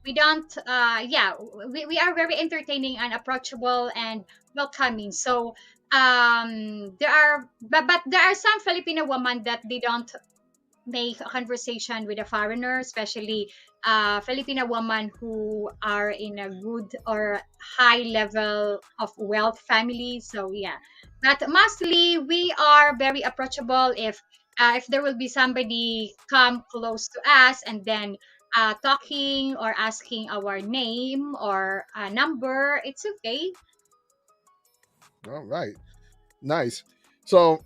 We don't yeah, we are very entertaining and approachable and welcoming. So but there are some Filipino women that they don't make a conversation with a foreigner, especially Filipino women who are in a good or high level of wealth family. So yeah, but mostly we are very approachable. If there will be somebody come close to us and then talking or asking our name or a number, it's okay. All right, nice. So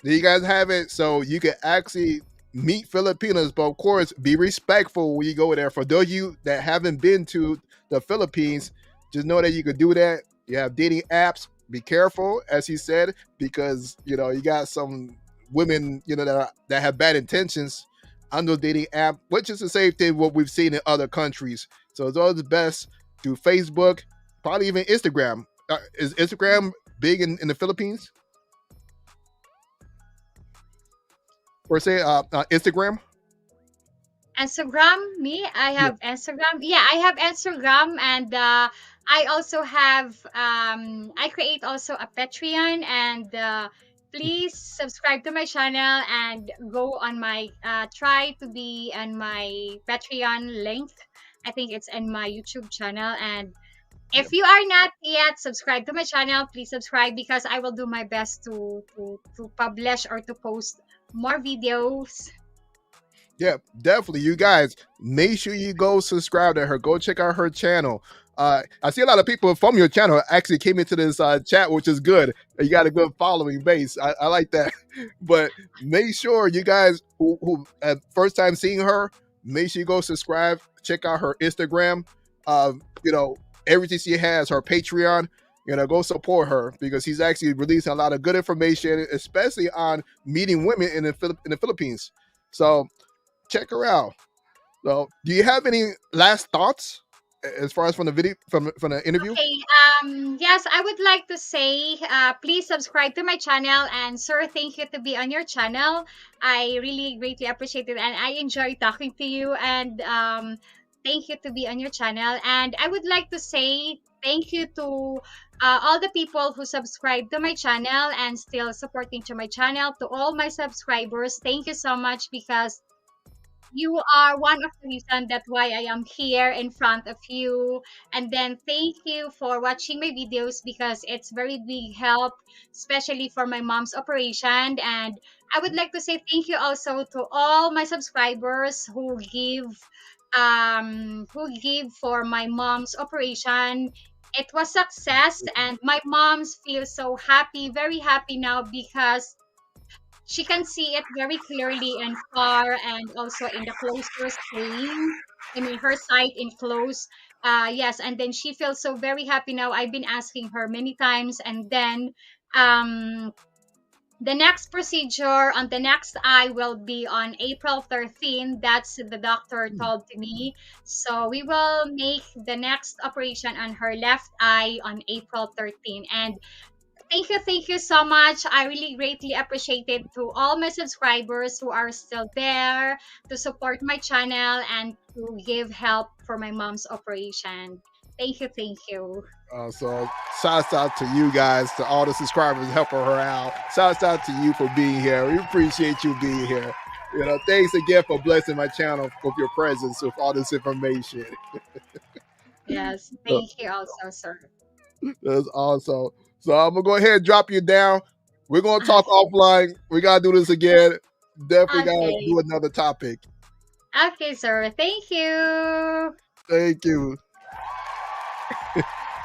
there you guys have it. So you can actually meet Filipinas, but of course, be respectful when you go there. For those of you that haven't been to the Philippines, just know that you could do that. You have dating apps. Be careful, as he said, because you got some women that have bad intentions on the dating app, which is the same thing what we've seen in other countries. So it's always best through Facebook, probably even Instagram. Is Instagram big in the Philippines? Or say Instagram? Instagram, me, I Yeah. have Instagram. Yeah, I have Instagram, and I also have I create also a Patreon, and please subscribe to my channel and go on my try to be on my Patreon link. I think it's in my YouTube channel, and Yeah. if you are not yet subscribed to my channel, please subscribe because I will do my best to publish or to post more videos. Yeah, definitely. You guys, make sure you go subscribe to her. Go check out her channel. I see a lot of people from your channel actually came into this chat, which is good. You got a good following base. I like that. But make sure you guys who first time seeing her, make sure you go subscribe. Check out her Instagram. Uh, you know, everything she has, her Patreon. Go support her because she's actually releasing a lot of good information, especially on meeting women in the Philippines. So check her out. So, do you have any last thoughts as far as from the video from the interview? Okay. Yes, I would like to say, please subscribe to my channel, and sir, thank you to be on your channel. I really greatly appreciate it, and I enjoy talking to you. And thank you to be on your channel. And I would like to say thank you to all the people who subscribe to my channel and still supporting to my channel. To all my subscribers, thank you so much because you are one of the reason that why I am here in front of you. And then thank you for watching my videos because it's very big help, especially for my mom's operation. And I would like to say thank you also to all my subscribers who give for my mom's operation. It was success, and my mom's feels so happy, very happy now because she can see it very clearly and far, and also in the closer screen. I mean, her sight in close. Yes, and then she feels so very happy now. I've been asking her many times, and then um, the next procedure on the next eye will be on April 13. That's the doctor told to me. So we will make the next operation on her left eye on April 13. And thank you so much. I really greatly appreciate it to all my subscribers who are still there to support my channel and to give help for my mom's operation. Thank you, thank you. So, shouts out to you guys, to all the subscribers helping her out. Shouts out to you for being here. We appreciate you being here. Thanks again for blessing my channel with your presence with all this information. Yes, So, thank you also, sir. that's awesome. So I'm gonna go ahead and drop you down. We're gonna talk offline. We gotta do this again. Definitely gotta Okay. do another topic. Okay, sir. Thank you. Thank you.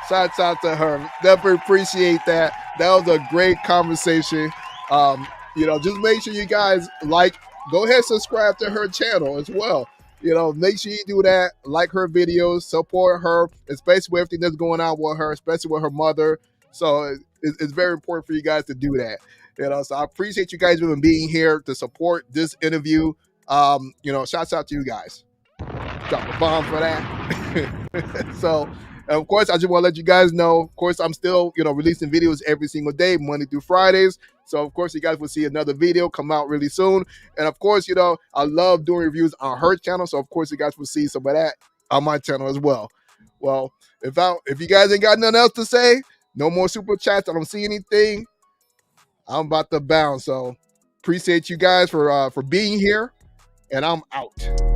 Shouts out to her. Definitely appreciate that. That was a great conversation. Just make sure you guys go ahead and subscribe to her channel as well. Make sure you do that. Like her videos, support her, especially with everything that's going on with her, especially with her mother. So it's very important for you guys to do that. So I appreciate you guys even being here to support this interview. Shouts out to you guys. Drop a bomb for that. So, of course, I just want to let you guys know. Of course, I'm still, releasing videos every single day, Monday through Fridays. So, of course, you guys will see another video come out really soon. And of course, I love doing reviews on her channel. So, of course, you guys will see some of that on my channel as well. Well, if you guys ain't got nothing else to say, no more super chats. I don't see anything. I'm about to bounce. So, appreciate you guys for being here, and I'm out.